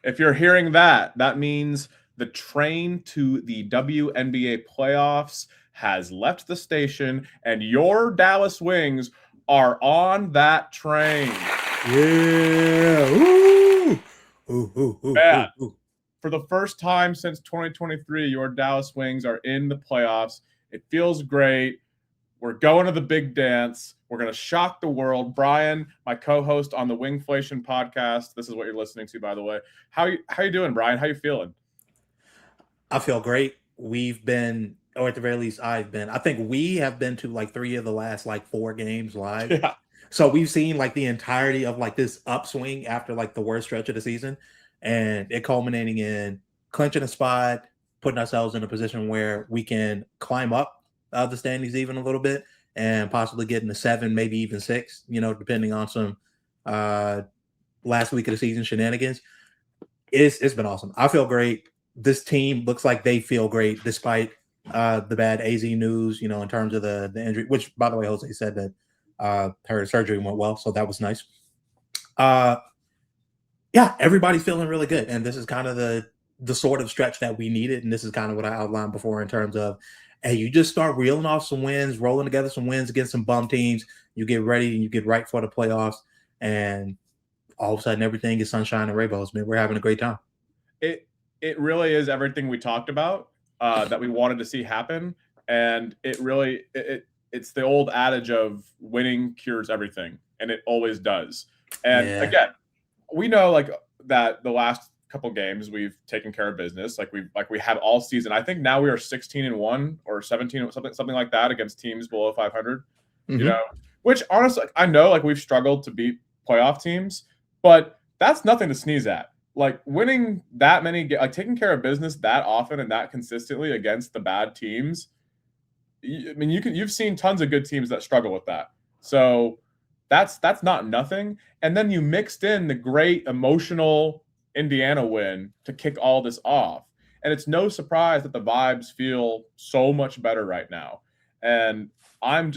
If you're hearing that, that means the train to the WNBA playoffs has left the station, and your Dallas Wings are on that train. Yeah. Ooh. Ooh, ooh, ooh, Man, ooh, ooh. for the first time since 2023, your Dallas Wings are in the playoffs. It feels great. We're going to the big dance. We're going to shock the world. Bryan, my co-host on the WINGFLATION podcast. This is what you're listening to, by the way. How you doing, Bryan? How you feeling? I feel great. We've been, or at the very least, I've been. I think we have been to like 3 of the last like 4 games live. Yeah. So we've seen like the entirety of like this upswing after like the worst stretch of the season, and it culminating in clinching a spot, putting ourselves in a position where we can climb up the standings even a little bit, and possibly getting to 7, maybe even 6. Depending on some uh, last week of the season shenanigans. It's been awesome. I feel great. This team looks like they feel great despite the bad AZ news. In terms of the injury, which by the way, Jose said that her surgery went well, so that was nice. Uh, yeah, everybody's feeling really good, and this is kind of the sort of stretch that we needed, and this is kind of what I outlined before in terms of, hey, you just start reeling off some wins, rolling together some wins against some bum teams. You get ready and you get right for the playoffs, and all of a sudden everything is sunshine and rainbows. Man, we're having a great time. It really is everything we talked about that we wanted to see happen, and it's the old adage of winning cures everything, and it always does. And Yeah. again, we know like that the last couple games we've taken care of business, like we have all season. I think now we are 16-1 or 17, something like that against teams below 500. You Mm-hmm. know, which honestly, I know like we've struggled to beat playoff teams, but that's nothing to sneeze at. Like winning that many, like taking care of business that often and that consistently against the bad teams. I mean, you've seen tons of good teams that struggle with that. So that's not nothing. And then you mixed in the great emotional Indiana win to kick all this off. And it's no surprise that the vibes feel so much better right now. And I'm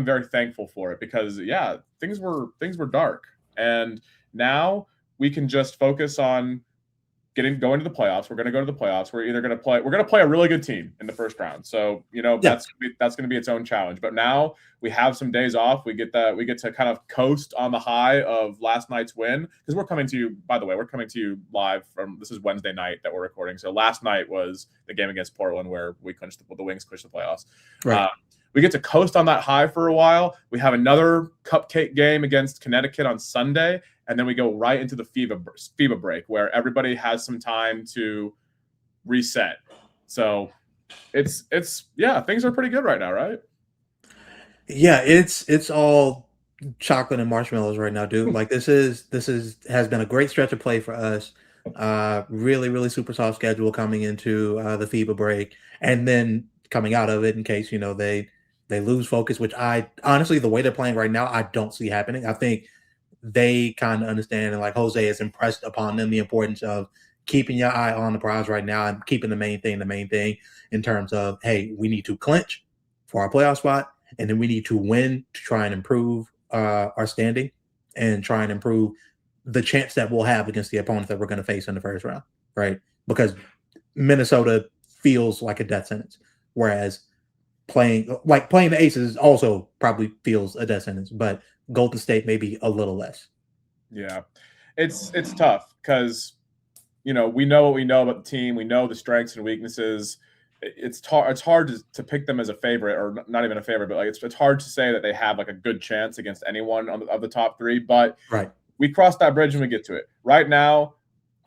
very thankful for it because yeah, things were dark. And now we can just focus on going to the playoffs. We're going to go to the playoffs. We're going to play a really good team in the first round. So, Yeah. that's going to be its own challenge. But now we have some days off. We get to kind of coast on the high of last night's win because we're coming to you live from, this is Wednesday night that we're recording. So last night was the game against Portland where the Wings clinched the playoffs. Right. We get to coast on that high for a while. We have another cupcake game against Connecticut on Sunday, and then we go right into the FIBA break where everybody has some time to reset. So it's yeah, things are pretty good right now, right? Yeah, it's all chocolate and marshmallows right now, dude. Like this is has been a great stretch of play for us. Really, really super soft schedule coming into the FIBA break, and then coming out of it in case they lose focus. Which I honestly, the way they're playing right now, I don't see happening. I think they kind of understand, and like Jose has impressed upon them the importance of keeping your eye on the prize right now and keeping the main thing in terms of, hey, we need to clinch for our playoff spot, and then we need to win to try and improve our standing and try and improve the chance that we'll have against the opponent that we're going to face in the first round, right? Because Minnesota feels like a death sentence, whereas playing the Aces also probably feels a death sentence, but Golden State maybe a little less. Yeah, it's tough because we know what we know about the team. We know the strengths and weaknesses. It's hard to pick them as a favorite, or not even a favorite, but like it's hard to say that they have like a good chance against anyone of the top three. But Right. we cross that bridge when we get to it. Right now,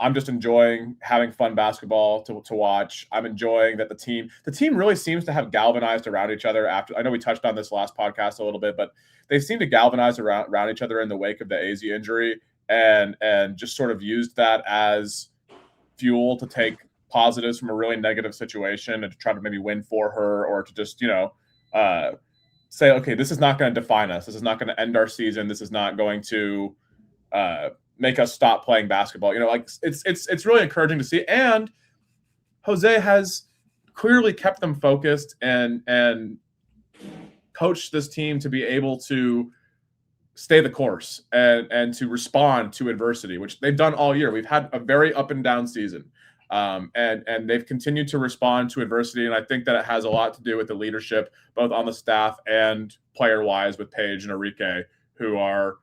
I'm just enjoying having fun basketball to watch. I'm enjoying that the team really seems to have galvanized around each other after. I know we touched on this last podcast a little bit, but they seem to galvanize around each other in the wake of the AZ injury and just sort of used that as fuel to take positives from a really negative situation and to try to maybe win for her or to just say, okay, this is not going to define us. This is not going to end our season. This is not going to make us stop playing basketball. Like it's really encouraging to see. And Jose has clearly kept them focused and coached this team to be able to stay the course and to respond to adversity, which they've done all year. We've had a very up and down season. And they've continued to respond to adversity. And I think that it has a lot to do with the leadership, both on the staff and player-wise, with Paige and Enrique, who are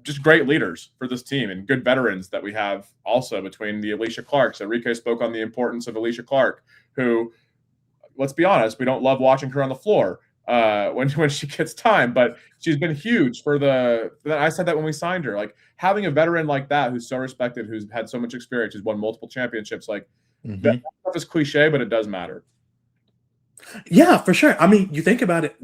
just great leaders for this team and good veterans that we have also between the Alicia Clarks. Enrique spoke on the importance of Alicia Clark, who, let's be honest, we don't love watching her on the floor when she gets time, but she's been huge for I said that when we signed her, like having a veteran like that, who's so respected, who's had so much experience, who's won multiple championships, like that stuff is cliche, but it does matter. Yeah, for sure. I mean, you think about it,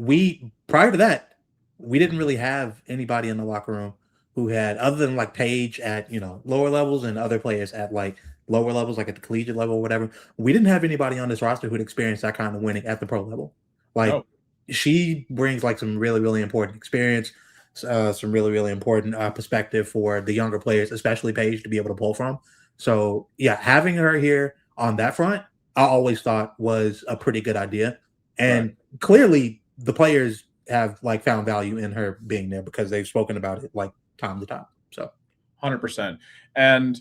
prior to that, we didn't really have anybody in the locker room who had, other than like Paige at, lower levels and other players at like lower levels, like at the collegiate level or whatever. We didn't have anybody on this roster who'd experienced that kind of winning at the pro level. Like she brings like some really, really important experience, some really, really important perspective for the younger players, especially Paige, to be able to pull from. So yeah, having her here on that front, I always thought was a pretty good idea. And clearly the players have like found value in her being there because they've spoken about it like time to time. So 100%. And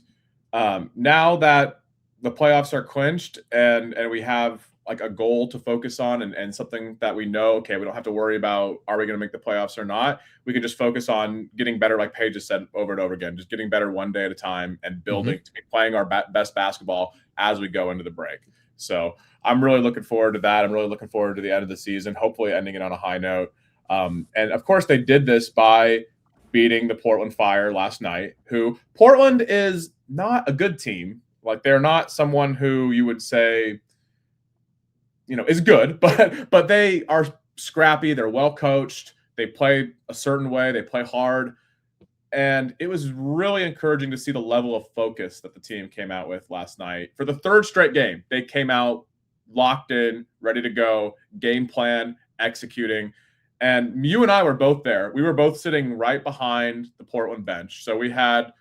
now that the playoffs are clinched and we have like a goal to focus on and something that we know, okay, we don't have to worry about, are we going to make the playoffs or not? We can just focus on getting better, like Paige has said over and over again, just getting better one day at a time and building, to be playing our best basketball as we go into the break. So I'm really looking forward to that. I'm really looking forward to the end of the season, hopefully ending it on a high note. And of course they did this by beating the Portland Fire last night, who Portland is not a good team. Like they're not someone who you would say, is good, but they are scrappy. They're well coached. They play a certain way. They play hard. And it was really encouraging to see the level of focus that the team came out with last night. For the third straight game, they came out locked in, ready to go, game plan, executing. And you and I were both there. We were both sitting right behind the Portland bench. So we had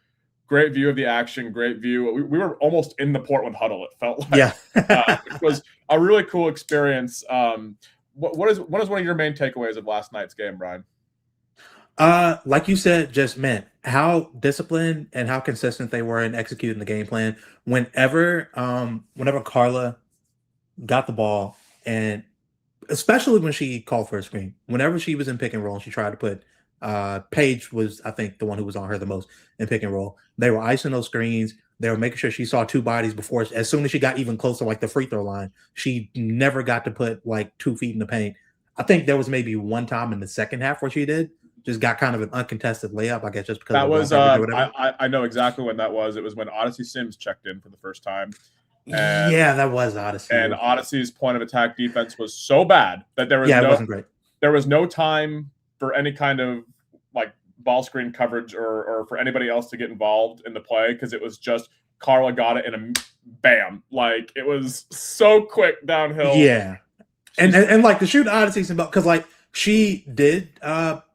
great view of the action, great view. We were almost in the Portland huddle, it felt like. Yeah. It was a really cool experience. What is one of your main takeaways of last night's game, Bryan? Like you said, just man, how disciplined and how consistent they were in executing the game plan. Whenever Carla got the ball, and especially when she called for a screen, whenever she was in pick and roll and she tried to put Paige was, I think, the one who was on her the most in pick and roll. They were icing those screens. They were making sure she saw two bodies before. As soon as she got even closer, like the free throw line, she never got to put like 2 feet in the paint. I think there was maybe one time in the second half where she just got kind of an uncontested layup, I guess, just because that was. I know exactly when that was. It was when Odyssey Sims checked in for the first time. And, yeah, that was Odyssey. And Odyssey's point of attack defense was so bad that there was it wasn't great. There was no time for any kind of like ball screen coverage or for anybody else to get involved in the play, because it was just Carla got it and bam, like it was so quick downhill. Yeah, and like the shoot Odyssey, because like she did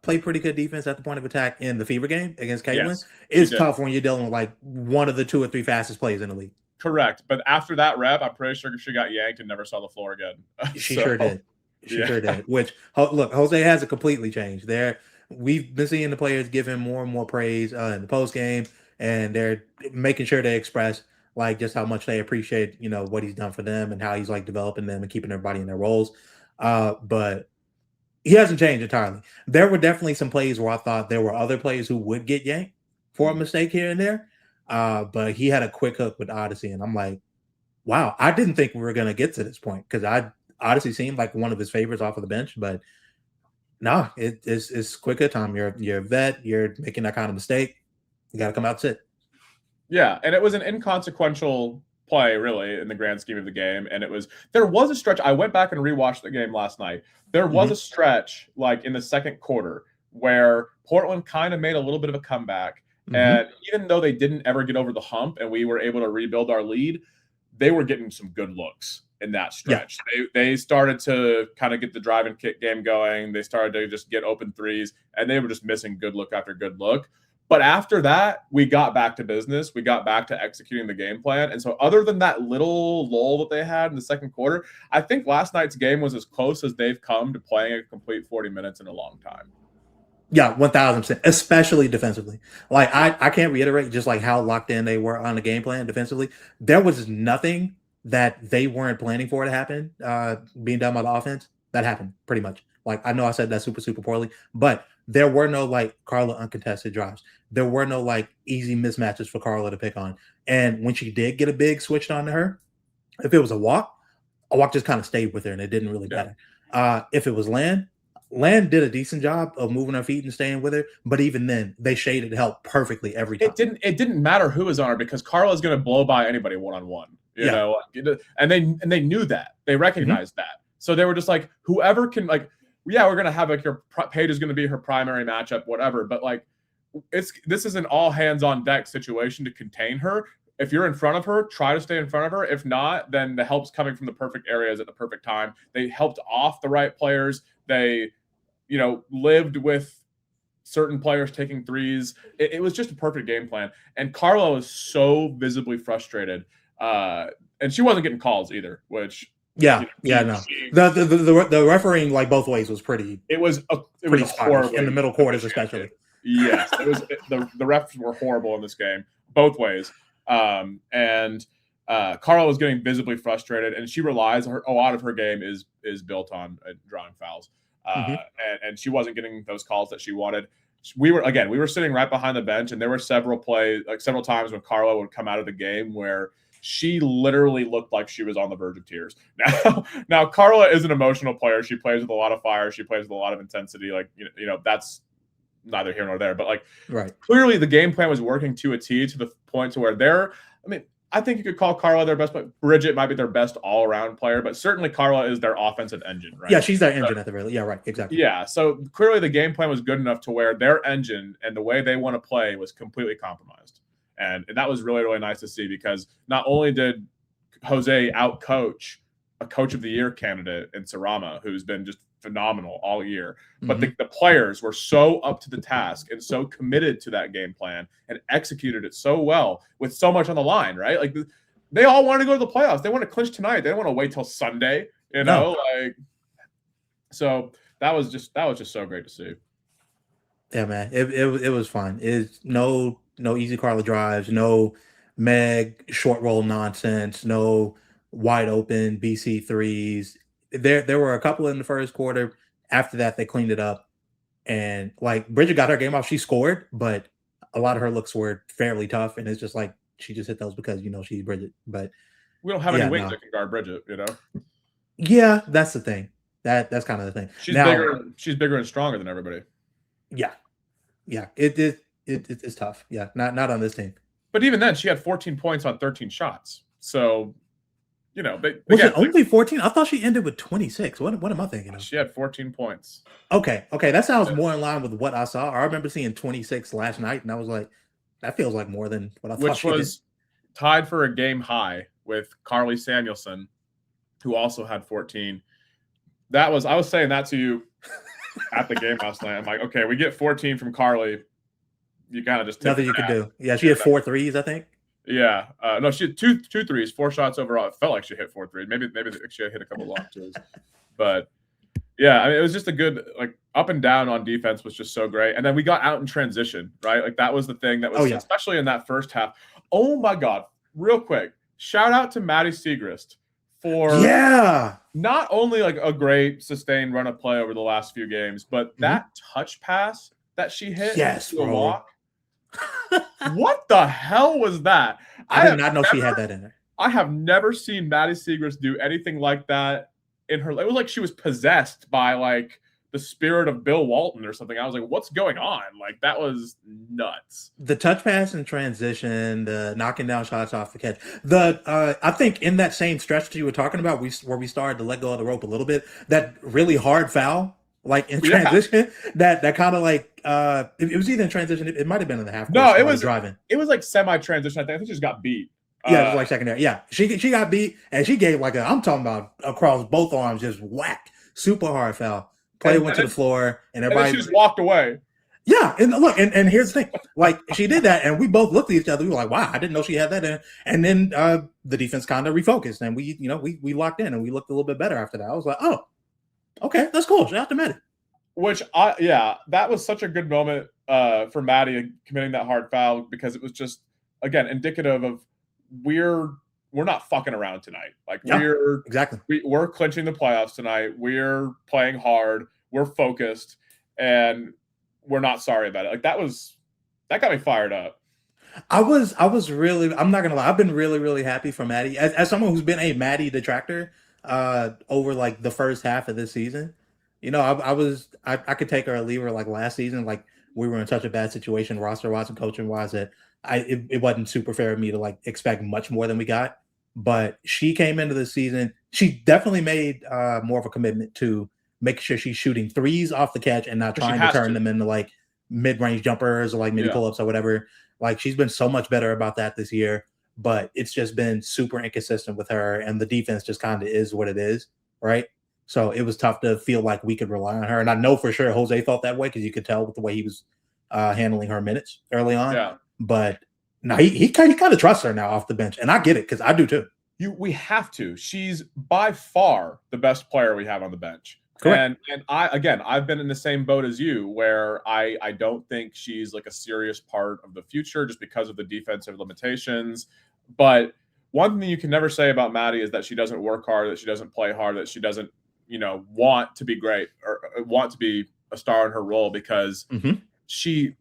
play pretty good defense at the point of attack in the Fever game against Caitlin. Yes, it's tough when you're dealing with like one of the 2 or 3 fastest plays in the league. Correct, but after that rep, I'm pretty sure she got yanked and never saw the floor again. She sure did. She sure did. Which look, Jose has it completely changed. We've been seeing the players give him more and more praise in the post game, and they're making sure they express like just how much they appreciate what he's done for them and how he's like developing them and keeping everybody in their roles. But he hasn't changed entirely. There were definitely some plays where I thought there were other players who would get yanked for a mistake here and there. But he had a quick hook with Odyssey, and I'm like, wow, I didn't think we were going to get to this point, because Odyssey seemed like one of his favorites off of the bench, but no, it's quick hook time. You're a vet, you're making that kind of mistake, you got to come out and sit. Yeah, and it was an inconsequential play, really, in the grand scheme of the game. And there was a stretch. I went back and rewatched the game last night. There was a stretch, like in the second quarter, where Portland kind of made a little bit of a comeback. And even though they didn't ever get over the hump and we were able to rebuild our lead, they were getting some good looks in that stretch. Yeah. They started to kind of get the drive and kick game going. They started to just get open threes, and they were just missing good look after good look. But after that, we got back to business. We got back to executing the game plan. And so other than that little lull that they had in the second quarter, I think last night's game was as close as they've come to playing a complete 40 minutes in a long time. Yeah, 1000%, especially defensively. Like I can't reiterate just like how locked in they were on the game plan defensively. There was nothing that they weren't planning for to happen, being done by the offense. That happened pretty much. Like I know I said that super poorly, but there were no like Carla uncontested drives. There were no like easy mismatches for Carla to pick on. And when she did get a big switched on to her, if it was a walk just kind of stayed with her and it didn't really matter. If it was Land did a decent job of moving her feet and staying with her, but even then, they shaded help perfectly every time. It didn't matter who was on her because Carla's going to blow by anybody one on one. You know, and they knew that, they recognized that, so they were just like, whoever can, like, yeah, we're going to have like your Paige is going to be her primary matchup, whatever, but like this is an all hands on deck situation to contain her. If you're in front of her, try to stay in front of her. If not, then the help's coming from the perfect areas at the perfect time. They helped off the right players. They, lived with certain players taking threes. It was just a perfect game plan. And Carla was so visibly frustrated. And she wasn't getting calls either, which no. The refereeing like both ways was pretty. It was horrible in the middle quarters, especially. Yes, it was. The refs were horrible in this game, both ways. And Carla was getting visibly frustrated, and she relies a lot of her game is built on drawing fouls. And she wasn't getting those calls that she wanted. We were sitting right behind the bench, and there were several times when Carla would come out of the game where she literally looked like she was on the verge of tears. Now Carla is an emotional player. She plays with a lot of fire. She plays with a lot of intensity. Like, that's neither here nor there. But like, clearly the game plan was working to a T, to the point to where I think you could call Carla their best player. Bridget might be their best all-around player, but certainly Carla is their offensive engine, right? Yeah, she's their engine at the very least. Yeah, right, exactly. Yeah, so clearly the game plan was good enough to where their engine and the way they want to play was completely compromised. And that was really, really nice to see, because not only did Jose outcoach a Coach of the Year candidate in Sarama, who's been just phenomenal all year, but the players were so up to the task and so committed to that game plan and executed it so well with so much on the line, right? Like, they all want to go to the playoffs. They want to clinch tonight. They don't want to wait till Sunday, so that was just so great to see. Yeah, man, it was fun. It's no easy Carla drives, no Meg short roll nonsense, no wide open BC threes. There were a couple in the first quarter. After that, they cleaned it up, and like Bridget got her game off. She scored, but a lot of her looks were fairly tough, and it's just like she just hit those because she's Bridget. But we don't have any wings that can guard Bridget, Yeah, that's the thing. That's kind of the thing. She's bigger and stronger than everybody. Yeah. It's tough. Yeah, not on this team. But even then, she had 14 points on 13 shots. So, was it only 14? I thought she ended with 26. What am I thinking of? She had 14 points. Okay. That sounds more in line with what I saw. I remember seeing 26 last night, and I was like, that feels like more than what I thought. Which was tied for a game high with Carly Samuelson, who also had 14. I was saying that to you at the game last night. I'm like, okay, we get 14 from Carly. You kind of just nothing you could do. Yeah, she had 4 threes, I think. Yeah, no, she had two threes, 4 shots overall. It felt like she hit 4 threes. Maybe she hit a couple long twos, but yeah, it was just a good up and down on defense was just so great. And then we got out in transition, right? Like that was the thing that was especially in that first half. Oh my God! Real quick, shout out to Maddie Siegrist for not only a great sustained run of play over the last few games, but that touch pass that she hit to a walk. What the hell was that? I did not know she had that in her. I have never seen Maddie Siegrist do anything like that in her. It was like she was possessed by the spirit of Bill Walton or something. I was like, what's going on? That was nuts. The touch pass and transition, the knocking down shots off the catch. I think in that same stretch that you were talking about, where we started to let go of the rope a little bit, that really hard foul. In transition, that kind of it was either in transition. It might have been in the half. No, it was driving. It was semi-transition. I think she just got beat. Yeah, it was secondary. Yeah, she got beat, and she gave I'm talking about across both arms, just whack, super hard foul. Player went to the floor, and everybody she just walked away. Yeah, and look, and here's the thing: she did that, and we both looked at each other. We were like, "Wow, I didn't know she had that in." And then the defense kind of refocused, and we locked in, and we looked a little bit better after that. I was like, "Oh, okay, that's cool. Shout out to Maddie." That was such a good moment for Maddie committing that hard foul, because it was just, again, indicative of we're not fucking around tonight. Like, Yeah, exactly. we're clinching the playoffs tonight. We're playing hard. We're focused, and we're not sorry about it. Like, that got me fired up. I was really, I'm not gonna lie, I've been really, really happy for Maddie. As someone who's been a Maddie detractor over like the first half of this season. I could take her or leave her like last season. Like we were in such a bad situation roster wise and coaching wise that it wasn't super fair of me to like expect much more than we got. But she came into the season, she definitely made more of a commitment to make sure she's shooting threes off the catch and not trying to turn them into like mid-range jumpers or like mini pull-ups or whatever. Like she's been so much better about that this year, but it's just been super inconsistent with her, and the defense just kind of is what it is, right? So it was tough to feel like we could rely on her, and I know for sure Jose felt that way because you could tell with the way he was handling her minutes early on. Yeah. But no, he kind of trusts her now off the bench, and I get it because I do too. We have to. She's by far the best player we have on the bench. Correct. And I've been in the same boat as you, where I don't think she's like a serious part of the future just because of the defensive limitations. But one thing you can never say about Maddie is that she doesn't work hard, that she doesn't play hard, that she doesn't, want to be great or want to be a star in her role, because she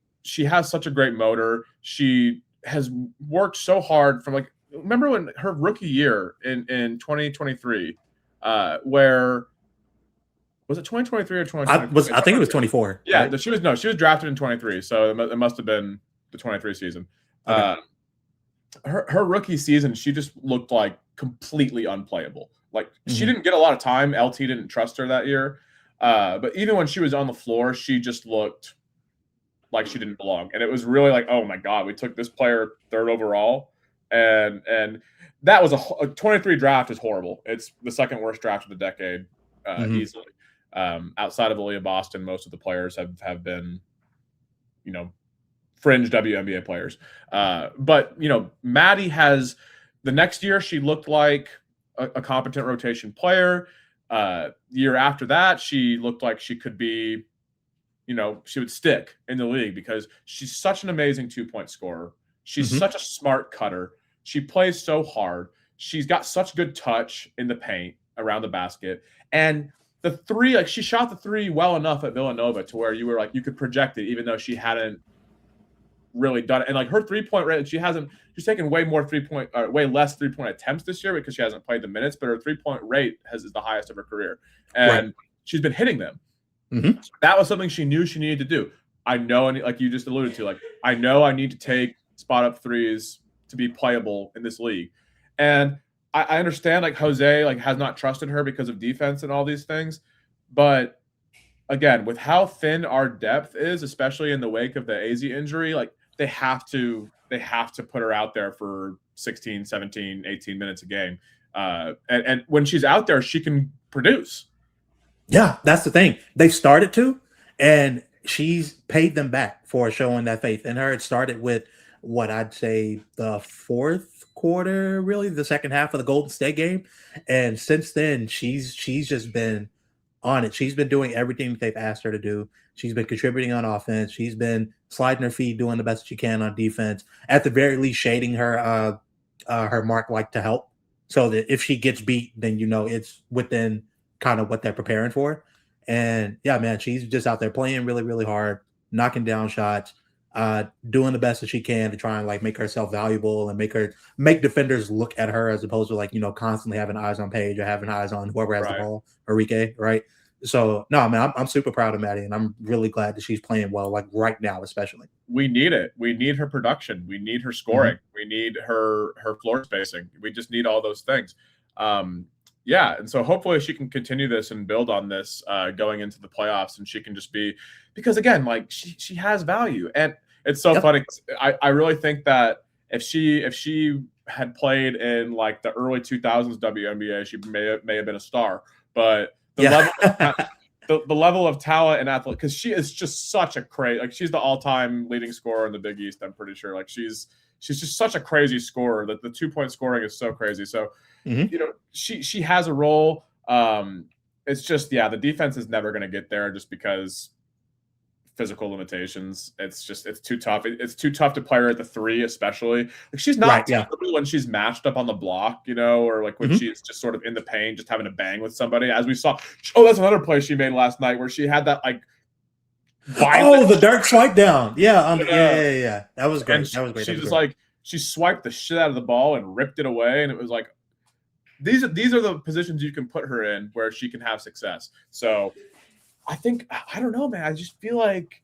has such a great motor. She has worked so hard from like, remember when her rookie year in 2023, where was it 2023 or 2024? I think it was 24. Yeah, right? She was drafted in 23, so it must have been the 23 season. Okay. Her rookie season, she just looked like completely unplayable. Like she didn't get a lot of time. LT didn't trust her that year. But even when she was on the floor, she just looked like she didn't belong. And it was really like, oh my God, we took this player third overall. And that was a 23 draft is horrible. It's the second worst draft of the decade, easily. Outside of Aaliyah Boston, most of the players have been, fringe WNBA players. But Maddie has, the next year she looked like a competent rotation player. Year after that, she looked like she could be, she would stick in the league because she's such an amazing 2-point scorer. She's such a smart cutter. She plays so hard. She's got such good touch in the paint around the basket. And the three, like she shot the three well enough at Villanova to where you were like, you could project it, even though she hadn't really done it. And like her 3-point rate, she's taken way less 3-point attempts this year because she hasn't played the minutes, but her 3-point rate is the highest of her career. And she's been hitting them. So that was something she knew she needed to do. I know, and like you just alluded to, like, I know I need to take spot up threes to be playable in this league. And I understand like Jose like has not trusted her because of defense and all these things. But again, with how thin our depth is, especially in the wake of the AZ injury, like they have to put her out there for 16, 17, 18 minutes a game. And when she's out there, she can produce. Yeah, that's the thing. They started to, and she's paid them back for showing that faith in her. It started with what I'd say the fourth quarter, really the second half of the Golden State game. And since then, she's just been on it. She's been doing everything that they've asked her to do. She's been contributing on offense. She's been sliding her feet, doing the best she can on defense. At the very least, shading her mark like to help, so that if she gets beat, then it's within kind of what they're preparing for. And yeah, man, she's just out there playing really, really hard, knocking down shots, doing the best that she can to try and like make herself valuable and make defenders look at her as opposed to like, constantly having eyes on Paige or having eyes on whoever has the ball, Enrique, right? So no, man, I'm super proud of Maddie, and I'm really glad that she's playing well, like right now, especially. We need it. We need her production. We need her scoring. We need her floor spacing. We just need all those things. Yeah, and so hopefully she can continue this and build on this going into the playoffs, and she can just be, because again, like she has value, and it's so funny. I really think that if she had played in like the early 2000s WNBA, she may have been a star. But the level of talent and athlete, because she is just such a crazy, like she's the all-time leading scorer in the Big East. I'm pretty sure. Like she's just such a crazy scorer that the 2-point scoring is so crazy. So. She has a role. it's just, yeah, the defense is never going to get there just because physical limitations. It's too tough. It's too tough to play her at the 3, especially. Like, she's not terrible when she's matched up on the block, you know, or like when she's just sort of in the paint, just having to bang with somebody, as we saw. Oh, that's another play she made last night where she had that like the dark swipe down. Yeah. That was great. That was great. She just like she swiped the shit out of the ball and ripped it away, and it was like these are the positions you can put her in where she can have success. So I think, I don't know, man. I just feel like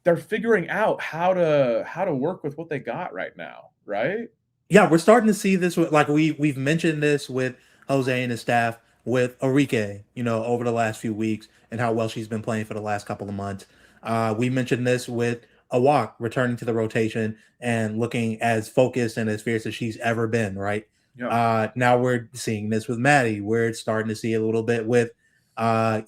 they're figuring out how to work with what they got right now, right? Yeah, we're starting to see this with, like, we've mentioned this with Jose and his staff, with Enrique, you know, over the last few weeks and how well she's been playing for the last couple of months. We mentioned this with Awak returning to the rotation and looking as focused and as fierce as she's ever been, right? Yeah. Now we're seeing this with Maddie. We're starting to see a little bit with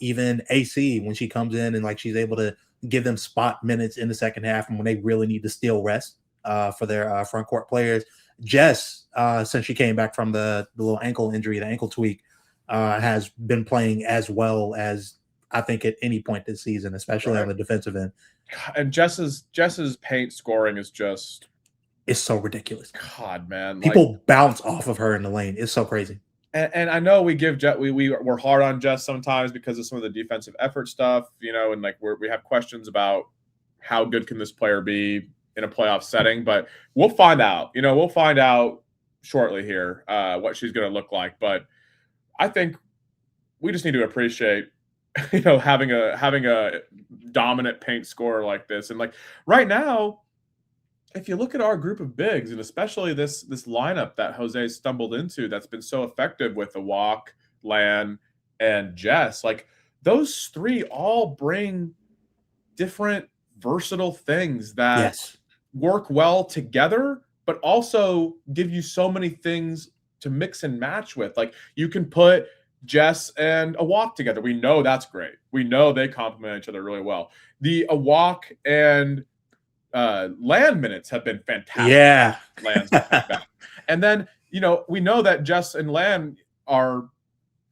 even AC when she comes in and like she's able to give them spot minutes in the second half and when they really need to steal rest for their front court players. Jess, since she came back from the little ankle injury, the ankle tweak, has been playing as well as I think at any point this season, especially on the defensive end. And Jess's paint scoring is just, it's so ridiculous. God, man, people bounce off of her in the lane. It's so crazy. And I know we give we're hard on Jess sometimes because of some of the defensive effort stuff, you know, and like we have questions about how good can this player be in a playoff setting, but we'll find out. You know, we'll find out shortly here what she's going to look like. But I think we just need to appreciate, you know, having a dominant paint scorer like this. And like right now, if you look at our group of bigs, and especially this lineup that Jose stumbled into that's been so effective with the Walk, Lan, and Jess, like those 3 all bring different versatile things that work well together, but also give you so many things to mix and match with. Like you can put Jess and a Walk together. We know that's great. We know they complement each other really well. The Walk and Lan minutes have been fantastic. Yeah. Lan's and then, you know, we know that Jess and Lan are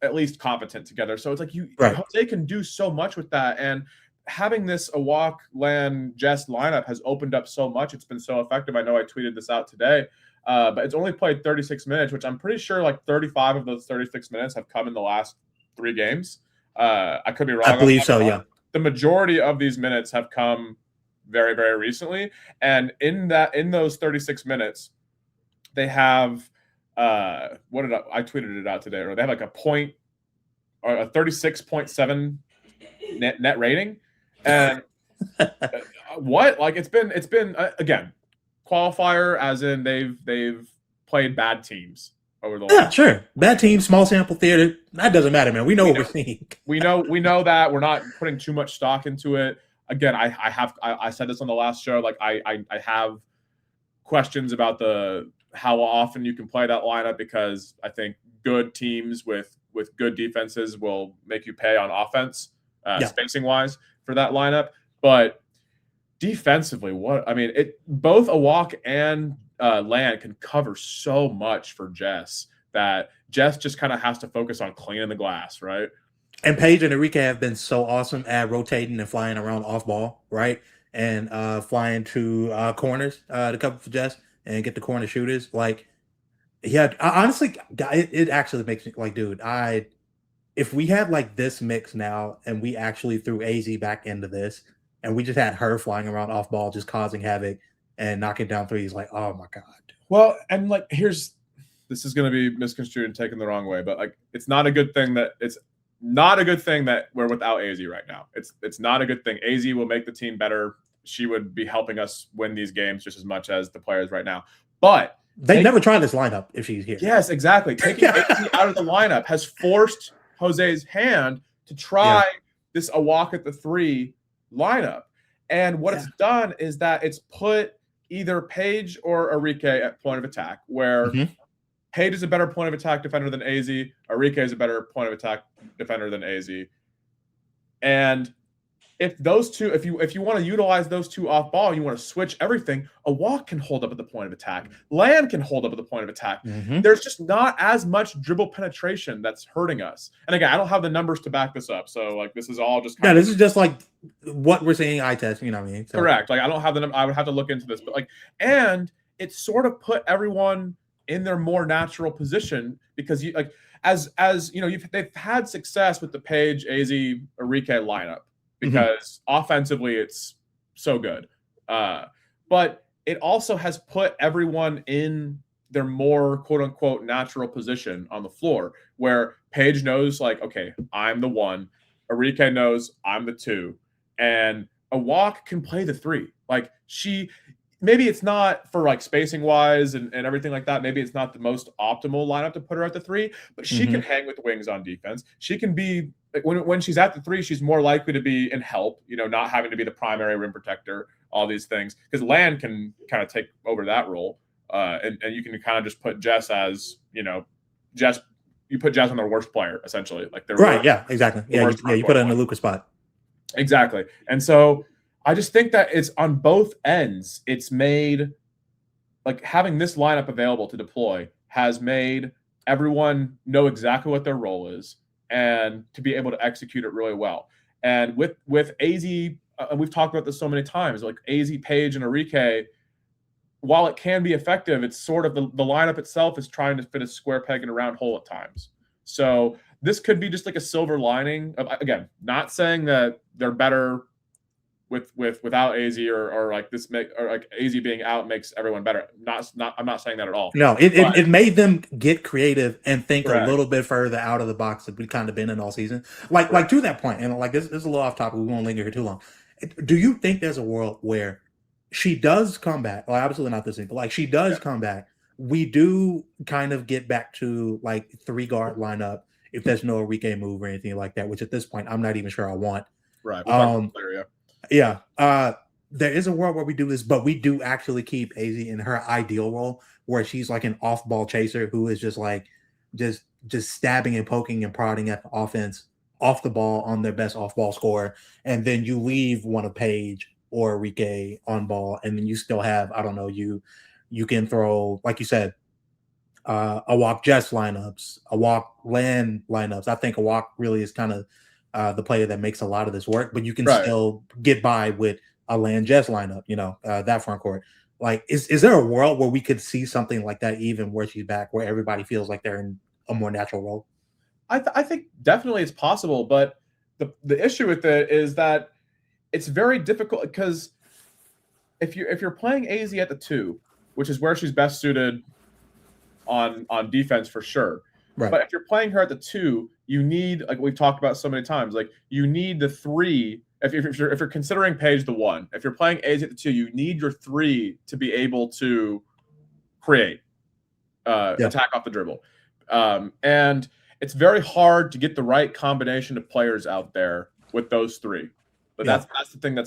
at least competent together. So it's like Jose can do so much with that. And having this Awak, Lan, Jess lineup has opened up so much. It's been so effective. I know I tweeted this out today, but it's only played 36 minutes, which I'm pretty sure like 35 of those 36 minutes have come in the last 3 games. I could be wrong. I believe so, yeah. The majority of these minutes have come very, very recently. And in those 36 minutes, they have I tweeted it out today, or they have like a 36.7 net rating. And what? Like it's been again, qualifier as in they've played bad teams over the last. Sure. Bad team, small sample theater. That doesn't matter, man. We know what we're seeing. We know that we're not putting too much stock into it. Again, I said this on the last show. Like I have questions about how often you can play that lineup, because I think good teams with good defenses will make you pay on offense, spacing wise, for that lineup. But defensively, both Awak and Lan can cover so much for Jess that Jess just kind of has to focus on cleaning the glass, right? And Paige and Enrique have been so awesome at rotating and flying around off ball, right? And flying to corners to cover for Jess and get the corner shooters. Like, yeah, honestly, it actually makes me like, dude, if we had like this mix now and we actually threw AZ back into this and we just had her flying around off ball, just causing havoc and knocking down threes, like, oh my God. Well, and like, this is going to be misconstrued and taken the wrong way, but like, it's not a good thing that we're without AZ right now. It's not a good thing. AZ will make the team better. She would be helping us win these games just as much as the players right now. But they never try this lineup if she's here. Yes, exactly. Taking AZ out of the lineup has forced Jose's hand to try this Awak at the 3 lineup. And what it's done is that it's put either Paige or Enrique at point of attack, where Paige is a better point of attack defender than AZ. Enrique is a better point of attack defender than AZ. And if those two, if you want to utilize those two off ball, you want to switch everything. A walk can hold up at the point of attack. Land can hold up at the point of attack. Mm-hmm. There's just not as much dribble penetration that's hurting us. And again, I don't have the numbers to back this up, so like this is all just yeah. This is just like what we're seeing eye test. You know what I mean? So. Correct. Like I don't have the. I would have to look into this, but like, and it sort of put everyone in their more natural position because you like as you know they've had success with the Page, AZ, Arike lineup. Because offensively it's so good. But it also has put everyone in their more quote-unquote natural position on the floor where Paige knows like, okay, I'm the one. Arike knows I'm the two. And a walk can play the three. Like maybe it's not for like spacing wise and everything like that. Maybe it's not the most optimal lineup to put her at the three, but she can hang with the wings on defense. She can be when she's at the three, she's more likely to be in help, not having to be the primary rim protector, all these things. Because Land can kind of take over that role. And you can kind of just put Jess as, you put Jess on the worst player, essentially. Like right, yeah, exactly. Yeah, you put it in the Luka spot. Exactly. And so I just think that it's on both ends. It's made, like having this lineup available to deploy has made everyone know exactly what their role is and to be able to execute it really well. And with AZ, we've talked about this so many times, like AZ, Page, and Arike, while it can be effective, it's sort of the lineup itself is trying to fit a square peg in a round hole at times. So this could be just like a silver lining. Again, not saying that they're better without AZ or like this or like AZ being out makes everyone better. I'm not saying that at all. No, it made them get creative and think Correct. a little bit further out of the box that we've kind of been in all season. Like to that point, and like this is a little off topic. We won't linger here too long. Do you think there's a world where she does come back? Well, absolutely not this thing, but like she does come back. We do kind of get back to like 3-guard lineup if there's no Arike move or anything like that, which at this point I'm not even sure I want. Right. Yeah. There is a world where we do this, but we do actually keep AZ in her ideal role where she's like an off-ball chaser who is just like just stabbing and poking and prodding at the offense off the ball on their best off-ball scorer. And then you leave one of Page or Arike on ball, and then you still have, I don't know, you can throw, like you said, a walk Jess lineups, a walk Land lineups. I think a walk really is kind of the player that makes a lot of this work, but you can still get by with a Land Jess lineup, that front court. Like, is there a world where we could see something like that even where she's back, where everybody feels like they're in a more natural role? I think definitely it's possible, but the issue with it is that it's very difficult because if you're playing AZ at the 2, which is where she's best suited on defense for sure. Right. But if you're playing her at the 2, you need, like we've talked about so many times, like you need the 3. If you're considering Page the 1, if you're playing AZ at the 2, you need your 3 to be able to create, attack off the dribble, and it's very hard to get the right combination of players out there with those 3. But that's the thing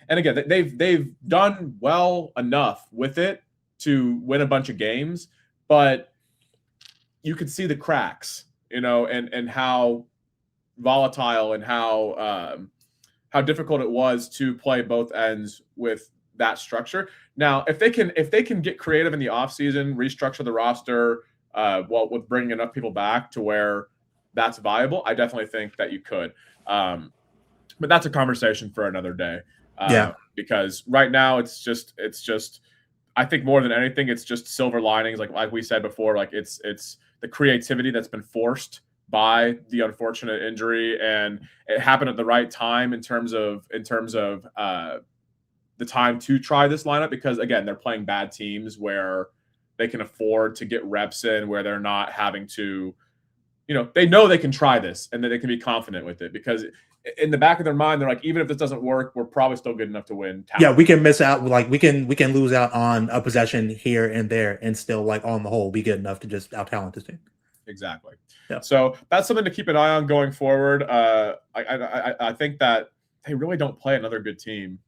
and again, they've done well enough with it to win a bunch of games, but you could see the cracks, and how volatile and how difficult it was to play both ends with that structure. Now, if they can get creative in the offseason, restructure the roster, with bringing enough people back to where that's viable, I definitely think that you could. But that's a conversation for another day. Because right now it's just I think more than anything, it's just silver linings. Like we said before, like it's the creativity that's been forced by the unfortunate injury, and it happened at the right time in terms of the time to try this lineup, because again, they're playing bad teams where they can afford to get reps in, where they're not having to, they know they can try this and that they can be confident with it, because in the back of their mind, they're like, even if this doesn't work, we're probably still good enough to win. Yeah, we can miss out. Like we can lose out on a possession here and there, and still, like, on the whole, be good enough to just out talent this team. Exactly. Yeah. So that's something to keep an eye on going forward. I think that they really don't play another good team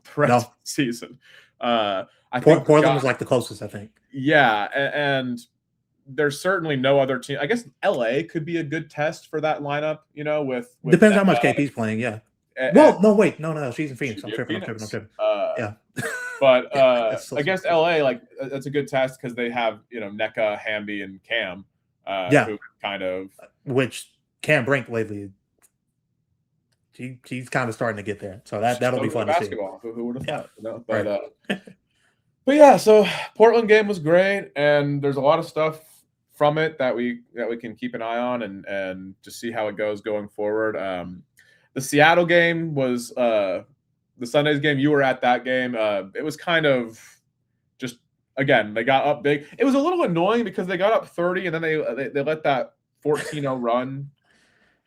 throughout the season. I think Portland was like the closest, I think. Yeah, and there's certainly no other team. I guess LA could be a good test for that lineup, with depends how much KP's playing, yeah. Well, no, wait, no, she's in Phoenix. I'm tripping. Yeah, But yeah, against LA, like that's a good test because they have NECA, Hamby, and Cam, who kind of which Cam Brink lately. She's kind of starting to get there, so that'll be fun to see. Who would have thought? No, right. But yeah, so Portland game was great, and there's a lot of stuff from it that we can keep an eye on and just see how it goes going forward. The Seattle game was the Sunday's game. You were at that game. It was kind of just again they got up big. It was a little annoying because they got up 30 and then they let that 14-0 run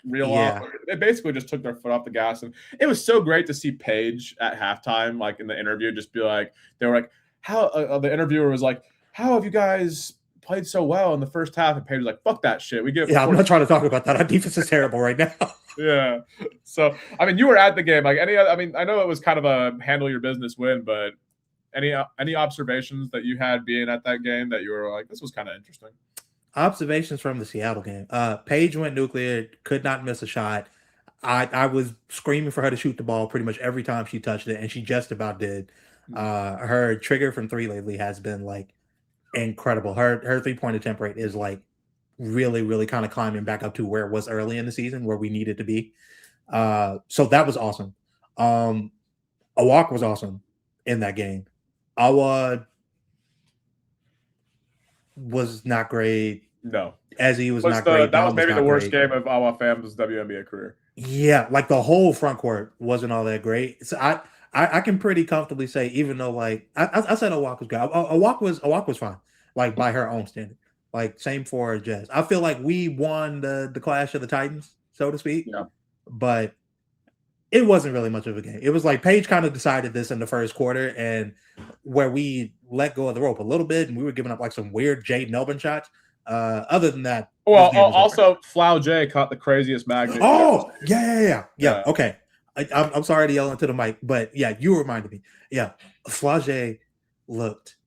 reel off. They basically just took their foot off the gas, and it was so great to see Paige at halftime, like in the interview, just be like, they were like, how the interviewer was like, how have you guys played so well in the first half? And Paige was like, fuck that shit. We get I'm not trying to talk about that. Our defense is terrible right now. Yeah. So I mean, you were at the game. Like I know it was kind of a handle your business win, but any observations that you had being at that game that you were like, this was kind of interesting? Observations from the Seattle game. Paige went nuclear, could not miss a shot. I was screaming for her to shoot the ball pretty much every time she touched it, and she just about did. Her trigger from three lately has been like incredible. Her 3-point attempt rate is like really, really kind of climbing back up to where it was early in the season, where we needed to be. So that was awesome. Awak was awesome in that game. Awa was not great. No. Ezzy was not great. That was maybe the worst game of Awa Fam's WNBA career. Yeah, like the whole front court wasn't all that great. So I can pretty comfortably say, even though like I said Awak was good. Awak was fine, like by her own standard. Like same for Jazz. I feel like we won the clash of the Titans, so to speak. Yeah. But it wasn't really much of a game. It was like Paige kind of decided this in the first quarter, and where we let go of the rope a little bit, and we were giving up like some weird Jade Melbourne shots. Other than that, well, also Flau J caught the craziest magnet. Oh, yeah. Okay, I'm sorry to yell into the mic, but yeah, you reminded me. Yeah, Flau J looked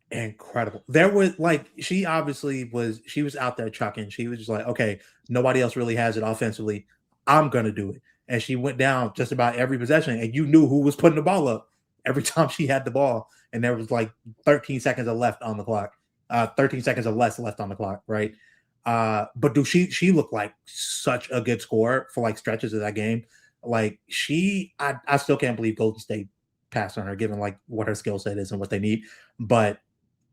incredible. There was like she was out there chucking. She was just like, okay, nobody else really has it offensively. I'm gonna do it. And she went down just about every possession, and you knew who was putting the ball up every time she had the ball. And there was like 13 seconds left on the clock. 13 seconds or less left on the clock, right? But she looked like such a good scorer for like stretches of that game. Like I still can't believe Golden State passed on her, given like what her skill set is and what they need. But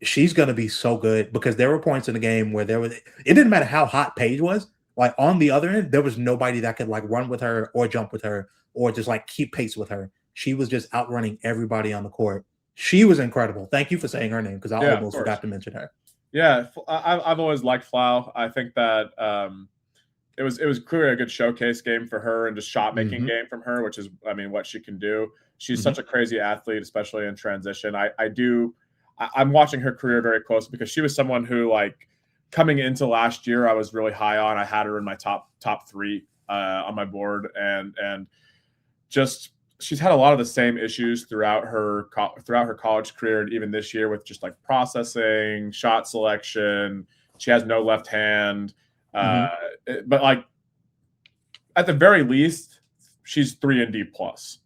she's gonna be so good, because there were points in the game where it didn't matter how hot Paige was. Like on the other end, there was nobody that could like run with her or jump with her or just like keep pace with her. She was just outrunning everybody on the court. She was incredible. Thank you for saying her name, because I almost forgot to mention her. Yeah, I've always liked Flau. I think that it was clearly a good showcase game for her and just shot making game from her, which is what she can do. She's such a crazy athlete, especially in transition. I'm watching her career very close, because she was someone who, like, coming into last year, I was really high on. I had her in my top 3 on my board, and just she's had a lot of the same issues throughout her college career, and even this year with just like processing, shot selection. She has no left hand, but like at the very least, she's 3-and-D plus.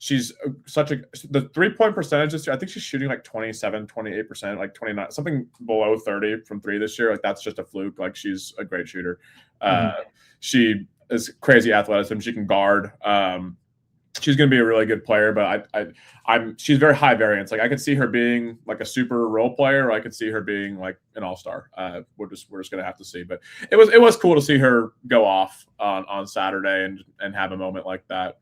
She's such the 3-point percentage this year. I think she's shooting like 27, 28%, like 29, something below 30 from 3 this year. Like that's just a fluke. Like she's a great shooter. She is crazy athleticism. She can guard. She's going to be a really good player, but she's very high variance. Like I could see her being like a super role player, or I could see her being like an all-star. We're just going to have to see. But it was cool to see her go off on Saturday and have a moment like that.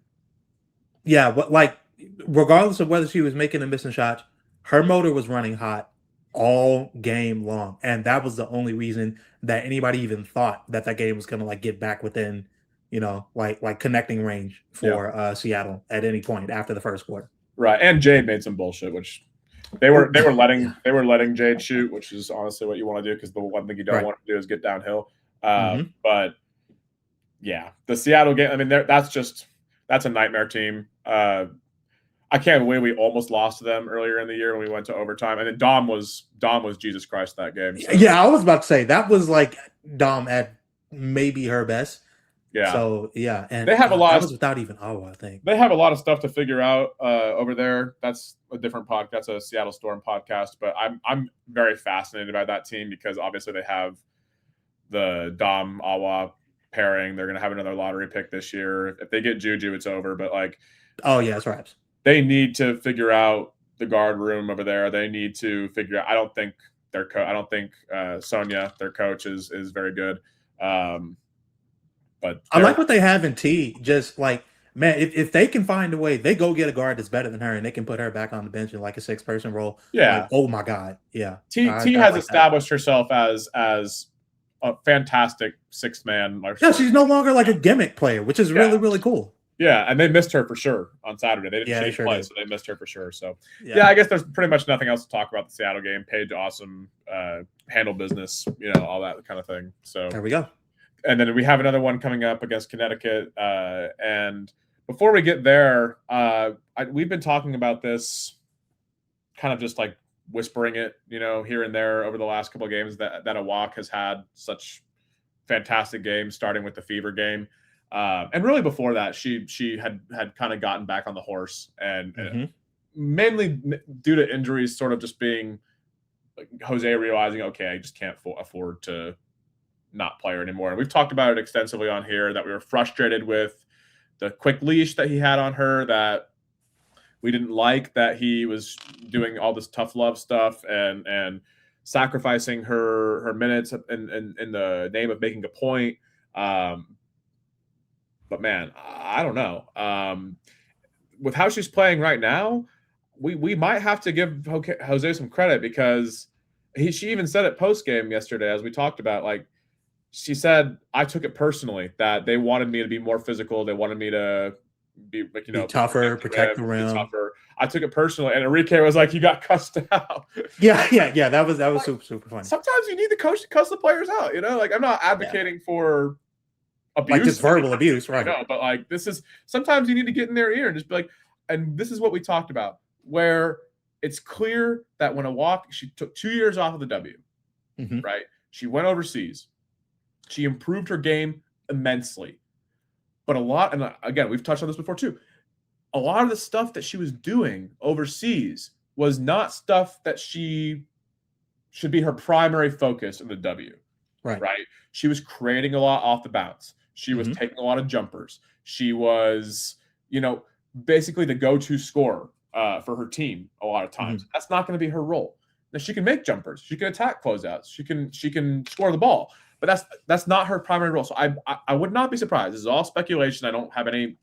Yeah, but like regardless of whether she was making or missing shots, her motor was running hot all game long, and that was the only reason that anybody even thought that game was going to like get back within, like connecting range for Seattle at any point after the first quarter. Right, and Jade made some bullshit, which they were letting Jade shoot, which is honestly what you want to do, because the one thing you don't want to do is get downhill. But yeah, the Seattle game. That's a nightmare team. I can't believe we almost lost to them earlier in the year when we went to overtime. And then Dom was Jesus Christ that game. So. Yeah, I was about to say that was like Dom at maybe her best. Yeah. So yeah, and They have a lot. That was without even Awa, I think. They have a lot of stuff to figure out over there. That's a different podcast, that's a Seattle Storm podcast. But I'm very fascinated by that team because obviously they have the Dom Awa pairing. They're going to have another lottery pick this year. If they get Juju, it's over. But like, oh yeah, that's right. They need to figure out the guard room over there. They need to figure out. I don't think Sonia, their coach, is very good. But I like what they have in T. Just like, man, if they can find a way, they go get a guard that's better than her, and they can put her back on the bench in like a 6-person role. Yeah. Like, oh my God. Yeah. T has established herself as a fantastic sixth man. Yeah, she's no longer like a gimmick player, which is really, really cool. Yeah, and they missed her for sure on Saturday. They didn't play, so they missed her for sure. So yeah, I guess there's pretty much nothing else to talk about the Seattle game. Paige, awesome, handle business, all that kind of thing. So there we go. And then we have another one coming up against Connecticut. And before we get there, we've been talking about this, kind of just like whispering it, here and there over the last couple of games that Awak has had such fantastic games, starting with the Fever game. And really before that, she had kind of gotten back on the horse, and mainly due to injuries, sort of just being like Jose realizing, okay, I just can't afford to not play her anymore. And we've talked about it extensively on here that we were frustrated with the quick leash that he had on her, that we didn't like that he was doing all this tough love stuff and sacrificing her minutes in the name of making a point. But man, I don't know. With how she's playing right now, we might have to give Jose some credit, because she even said it post game yesterday, as we talked about. Like, she said, I took it personally that they wanted me to be more physical. They wanted me to be tougher, protect the rim. Tougher. I took it personally, and Enrique was like, "You got cussed out." Yeah. That was like, super funny. Sometimes you need the coach to cuss the players out. Like, I'm not advocating for abuse, like just verbal abuse, right? No, but like, this is sometimes you need to get in their ear and just be like, and this is what we talked about, where it's clear that when she took 2 years off of the W, right? She went overseas. She improved her game immensely. But and again, we've touched on this before too, a lot of the stuff that she was doing overseas was not stuff that she should be her primary focus in the W. Right? She was creating a lot off the bounce. She was taking a lot of jumpers. She was, basically the go-to scorer for her team a lot of times. That's not going to be her role. Now, she can make jumpers. She can attack closeouts. She can score the ball. But that's not her primary role. So I would not be surprised. This is all speculation. I don't have any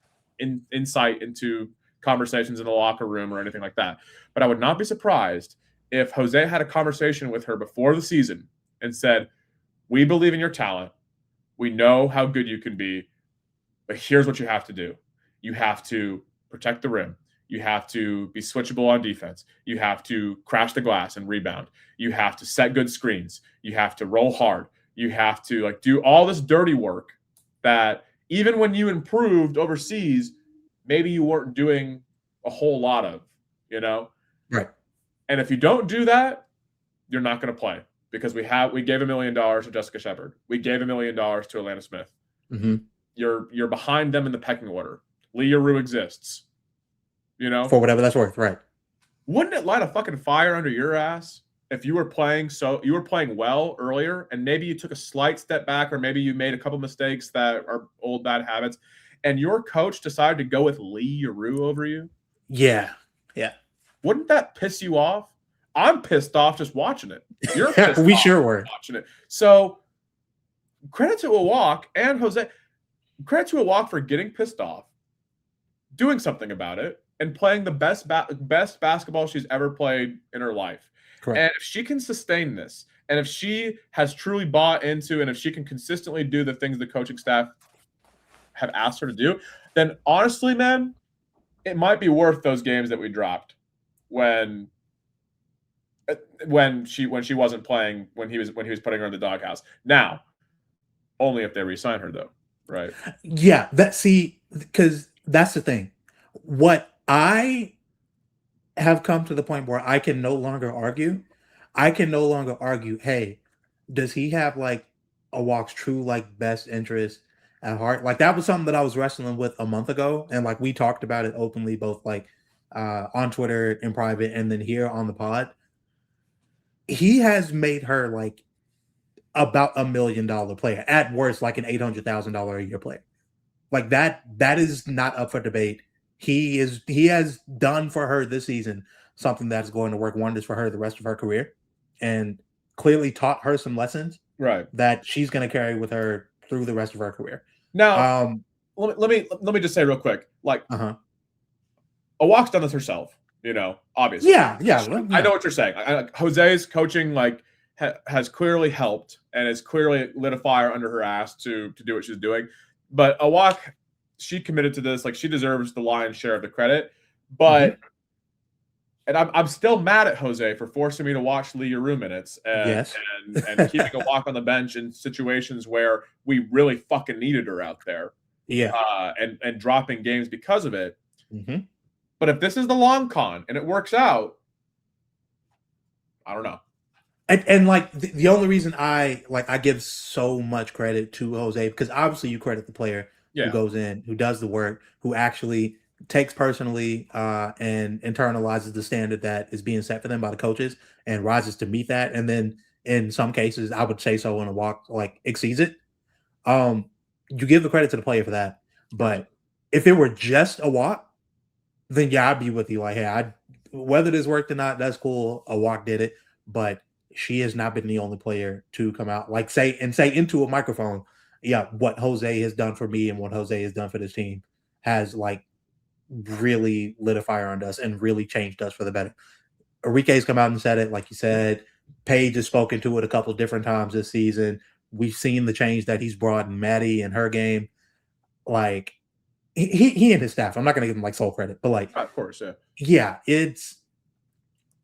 insight into conversations in the locker room or anything like that. But I would not be surprised if Jose had a conversation with her before the season and said, "We believe in your talent. We know how good you can be. But here's what you have to do. You have to protect the rim. You have to be switchable on defense. You have to crash the glass and rebound. You have to set good screens. You have to roll hard. You have to do all this dirty work that even when you improved overseas, maybe you weren't doing a whole lot of, Right. And if you don't do that, you're not going to play, because we gave $1 million to Jessica Shepard. We gave $1 million to Atlanta Smith. You're behind them in the pecking order. Leah Rue exists, for whatever that's worth. Right. Wouldn't it light a fucking fire under your ass if you were playing well earlier, and maybe you took a slight step back, or maybe you made a couple mistakes that are old bad habits, and your coach decided to go with Leah Rue over you? Yeah. Wouldn't that piss you off? I'm pissed off just watching it. You're pissed we off sure were watching it. So credit to Awak and Jose. Credit to Awak for getting pissed off, doing something about it, and playing the best basketball she's ever played in her life. Correct. And if she can sustain this, and if she has truly bought into, and if she can consistently do the things the coaching staff have asked her to do, then honestly, man, it might be worth those games that we dropped when she wasn't playing, when he was putting her in the doghouse. Now, only if they re-sign her, though, right? Yeah, because that's the thing. What I have come to the point where I can no longer argue. Hey, does he have Awak's true best interest at heart. Like that was something that I was wrestling with a month ago, and like we talked about it openly, both like on Twitter in private and then here on the pod. He has made her like about $1 million player, at worst, like an $800,000 a year player. Like that is not up for debate. He has done for her this season something that's going to work wonders for her the rest of her career, and clearly taught her some lessons Right. that she's going to carry with her through the rest of her career. Now, let me just say real quick, like, Awak's done this herself, obviously. Yeah. I know what you're saying. Jose's coaching, like, has clearly helped and has clearly lit a fire under her ass to do what she's doing. But Awak, she committed to this. Like, she deserves the lion's share of the credit. But and I'm still mad at Jose for forcing me to watch Lee Yeru minutes and keeping Awak on the bench in situations where we really fucking needed her out there. Yeah. And dropping games because of it. But if this is the long con and it works out, I don't know. And like the only reason I give so much credit to Jose, because obviously you credit the player who goes in, who does the work, who actually takes personally and internalizes the standard that is being set for them by the coaches and rises to meet that. And then in some cases, I would say so in Awak, like exceeds it. You give the credit to the player for that. But if it were just Awak, then yeah, I'd be with you. Like, hey, whether this worked or not, that's cool. Awak did it, but she has not been the only player to come out say into a microphone, yeah, what Jose has done for me and what Jose has done for this team has like really lit a fire under us and really changed us for the better. Enrique's come out and said it, like you said. Paige has spoken to it a couple of different times this season. We've seen the change that he's brought in Maddie and her game. Like he and his staff. I'm not going to give him like sole credit, but like, of course, yeah. It's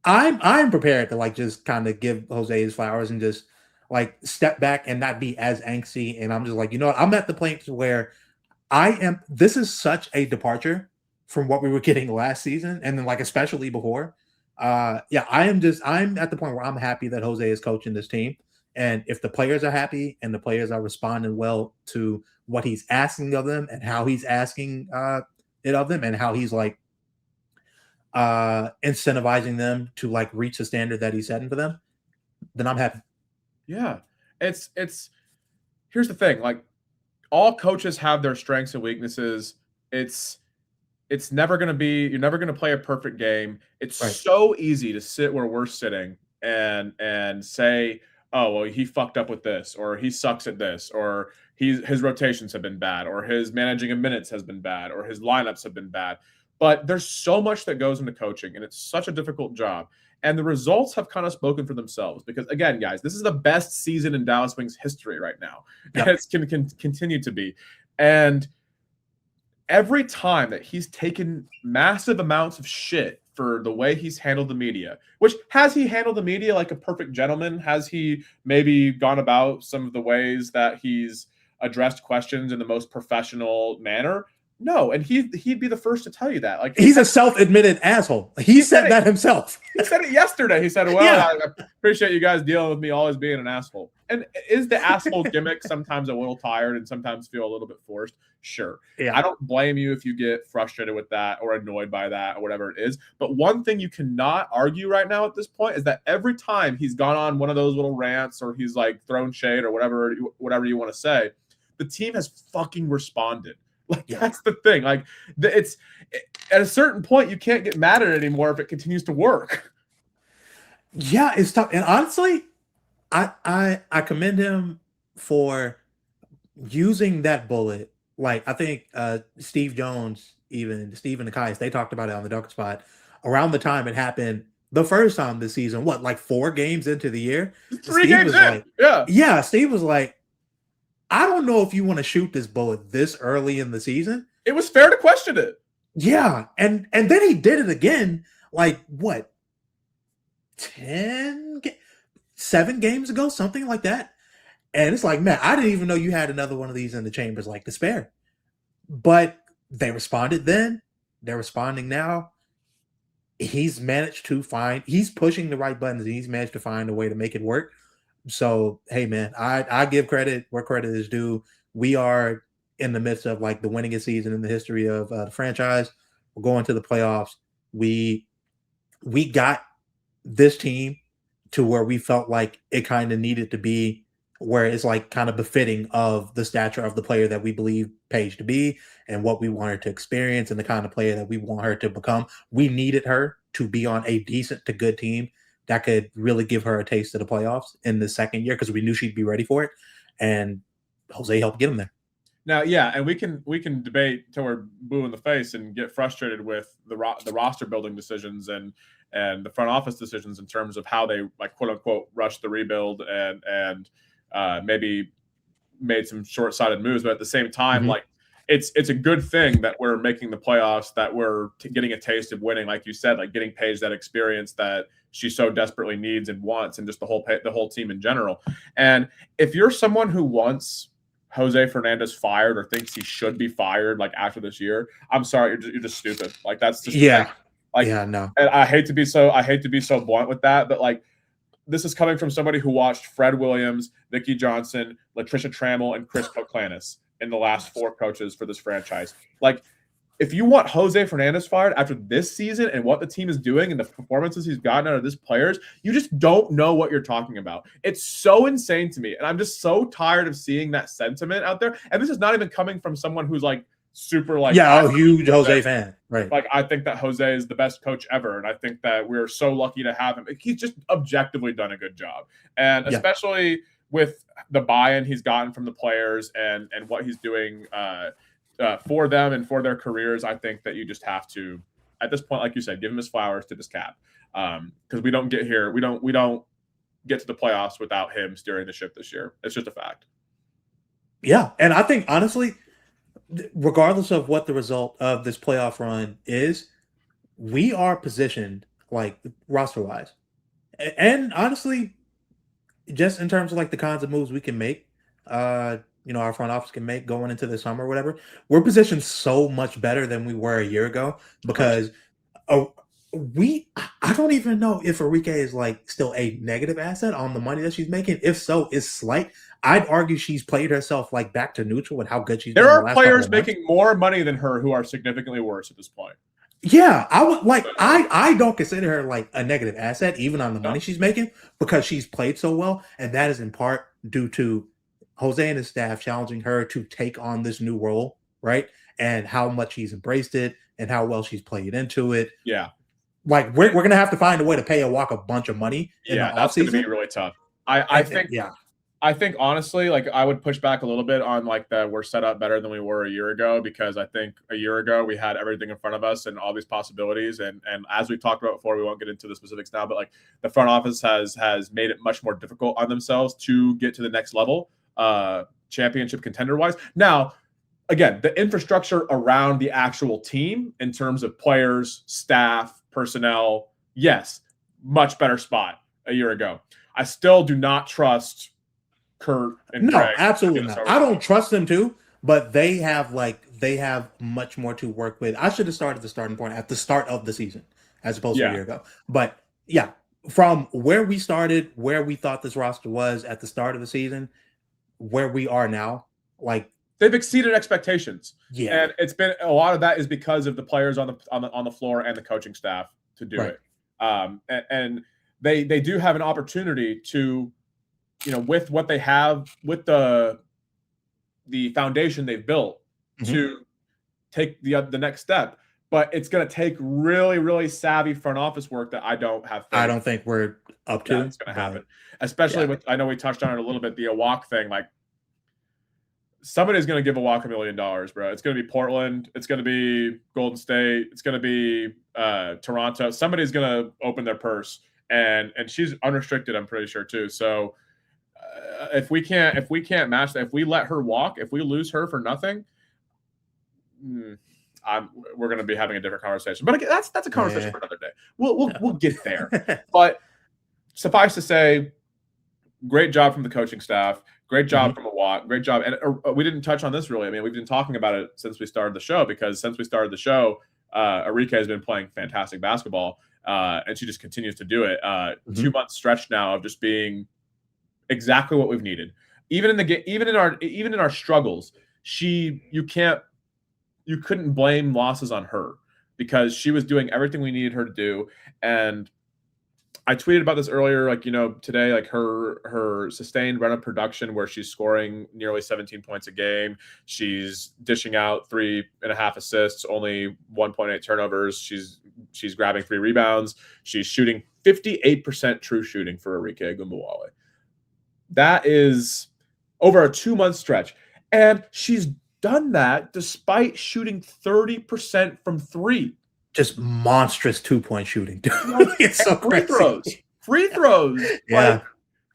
I'm prepared to like just kind of give Jose his flowers and just like step back and not be as angsty. And I'm just like, I'm at the point where I am. This is such a departure from what we were getting last season, and then like especially before. I'm at the point where I'm happy that Jose is coaching this team. And if the players are happy and the players are responding well to what he's asking of them and how he's asking it of them and how he's like incentivizing them to like reach the standard that he's setting for them, then I'm happy. Yeah. It's here's the thing. Like, all coaches have their strengths and weaknesses. It's never going to be, you're never going to play a perfect game. It's so easy to sit where we're sitting and say, oh, well, he fucked up with this, or he sucks at this, or his rotations have been bad, or his managing of minutes has been bad, or his lineups have been bad. But there's so much that goes into coaching, and it's such a difficult job. And the results have kind of spoken for themselves because, again, guys, this is the best season in Dallas Wings history right now. Yep. And it can continue to be. And every time that he's taken massive amounts of shit for the way he's handled the media, which has he handled the media like a perfect gentleman? Has he maybe gone about some of the ways that he's addressed questions in the most professional manner? No, and he'd be the first to tell you that. Like, he's a self-admitted asshole. He said that himself. He said it yesterday. He said, well, yeah. I appreciate you guys dealing with me always being an asshole. And is the asshole gimmick sometimes a little tired and sometimes feel a little bit forced? Sure. Yeah. I don't blame you if you get frustrated with that or annoyed by that or whatever it is. But one thing you cannot argue right now at this point is that every time he's gone on one of those little rants or he's like thrown shade or whatever you want to say, the team has fucking responded. Like, that's the thing. Like, it's at a certain point, you can't get mad at it anymore if it continues to work. Yeah, it's tough. And honestly, I commend him for using that bullet. Like, I think Steve Jones, even Steve and Nikias, they talked about it on the Dunker Spot around the time it happened the first time this season. What, like 4 games into the year? 3 games in. Like, yeah. Steve was like, I don't know if you want to shoot this bullet this early in the season. It was fair to question it. Yeah. And then he did it again, like what, 7 games ago, something like that. And it's like, man, I didn't even know you had another one of these in the chambers like to spare. But they responded then. They're responding now. He's managed to he's pushing the right buttons and he's managed to find a way to make it work. So, hey, man, I give credit where credit is due. We are in the midst of like the winningest season in the history of the franchise. We're going to the playoffs. We got this team to where we felt like it kind of needed to be, where it's like kind of befitting of the stature of the player that we believe Paige to be and what we want her to experience and the kind of player that we want her to become. We needed her to be on a decent to good team that could really give her a taste of the playoffs in the second year, because we knew she'd be ready for it. And Jose helped get him there. Now, yeah, and we can debate till we're blue in the face and get frustrated with the roster building decisions and the front office decisions in terms of how they, like, quote unquote, rushed the rebuild and maybe made some short-sighted moves. But at the same time, like, it's a good thing that we're making the playoffs, that we're getting a taste of winning, like you said, like getting Paige that experience that she so desperately needs and wants, and just the whole team in general. And if you're someone who wants Jose Fernandez fired or thinks he should be fired, like, after this year, I'm sorry, you're just stupid. Like, that's just no. And I hate to be so blunt with that, but like, this is coming from somebody who watched Fred Williams, Vicki Johnson, Latricia Trammell, and Chris Koklanis in the last 4 coaches for this franchise. Like, if you want Jose Fernandez fired after this season and what the team is doing and the performances he's gotten out of these players, you just don't know what you're talking about. It's so insane to me. And I'm just so tired of seeing that sentiment out there. And this is not even coming from someone who's like super like huge Jose fan. Right. Like, I think that Jose is the best coach ever. And I think that we're so lucky to have him. He's just objectively done a good job. And especially with the buy-in he's gotten from the players and what he's doing for them and for their careers, I think that you just have to, at this point, like you said, give him his flowers to this cap. Because we don't get to the playoffs without him steering the ship this year. It's just a fact. Yeah. And I think, honestly, regardless of what the result of this playoff run is, we are positioned, like, roster-wise. And honestly, just in terms of like the kinds of moves we can make, our front office can make going into the summer or whatever, we're positioned so much better than we were a year ago, because I don't even know if Arike is like still a negative asset on the money that she's making. If so, it's slight. I'd argue she's played herself like back to neutral with how good she's been. There are players making more money than her who are significantly worse at this point. Yeah, I would like. I don't consider her like a negative asset, even on the money she's making, because she's played so well, and that is in part due to Jose and his staff challenging her to take on this new role, right? And how much she's embraced it, and how well she's played into it. Yeah, like we're gonna have to find a way to pay Awaka a bunch of money. Yeah, that's gonna be really tough. I think honestly, like, I would push back a little bit on like that we're set up better than we were a year ago, because I think a year ago we had everything in front of us and all these possibilities. And as we talked about before, we won't get into the specifics now, but like the front office has made it much more difficult on themselves to get to the next level, championship contender wise. Now, again, the infrastructure around the actual team in terms of players, staff, personnel, yes, much better spot a year ago. I still do not trust Kurt and Greg. Absolutely not. I don't trust them too, but they have much more to work with. I should have started the starting point at the start of the season as opposed to a year ago. But yeah, from where we started, where we thought this roster was at the start of the season, where we are now, like, they've exceeded expectations. Yeah, and it's been a lot of that is because of the players on the floor and the coaching staff to do it. And they do have an opportunity to, with what they have, with the foundation they've built, to take the next step. But it's going to take really, really savvy front office work that I don't have. I don't think we're up to. It's going to happen, especially with, I know we touched on it a little bit, the Awak thing. Like, somebody's going to give Awak $1 million, bro. It's going to be Portland. It's going to be Golden State. It's going to be Toronto. Somebody's going to open their purse, and she's unrestricted, I'm pretty sure too. So if we can't match that, if we let her walk, if we lose her for nothing, we're going to be having a different conversation. But again, that's a conversation for another day. We'll get there. But suffice to say, great job from the coaching staff. Great job from Awak. Great job. And we didn't touch on this really. I mean, we've been talking about it since we started the show, because since we started the show, Arike has been playing fantastic basketball, and she just continues to do it. 2 month stretch now of just being exactly what we've needed. Even in our struggles, you couldn't blame losses on her because she was doing everything we needed her to do. And I tweeted about this earlier, like, today, like her sustained run of production where she's scoring nearly 17 points a game. She's dishing out 3.5 assists, only 1.8 turnovers. She's grabbing 3 rebounds. She's shooting 58% true shooting for Arike Ogunbowale. That is over a 2-month stretch. And she's done that despite shooting 30% from 3. Just monstrous 2-point shooting. It's so crazy. Free throws. Yeah. Like,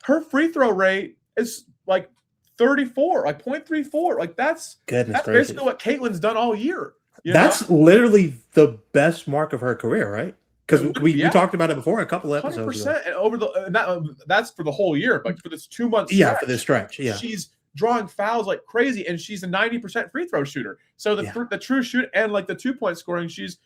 her free throw rate is like 34, like 0.34. Like that's basically what Caitlin's done all year. That's literally the best mark of her career, right? Because we talked about it before a couple episodes 100% ago. That's for the whole year, but for this 2 months, for this stretch, she's drawing fouls like crazy, and she's a 90% free throw shooter. So the true shoot and like the 2-point scoring, she's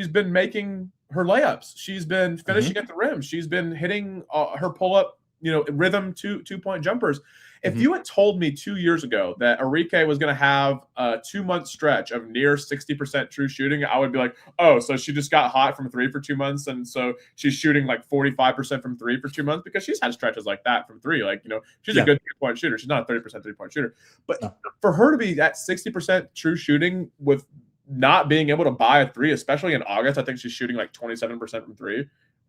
been making her layups. She's been finishing at the rim. She's been hitting her pull-up, rhythm 2-point jumpers. If you had told me 2 years ago that Arike was going to have a 2-month stretch of near 60% true shooting, I would be like, oh, so she just got hot from 3 for 2 months, and so she's shooting like 45% from 3 for 2 months, because she's had stretches like that from 3. Like, she's a good 3-point shooter. She's not a 30% 3-point shooter. But for her to be at 60% true shooting with not being able to buy a 3, especially in August, I think she's shooting like 27% from 3.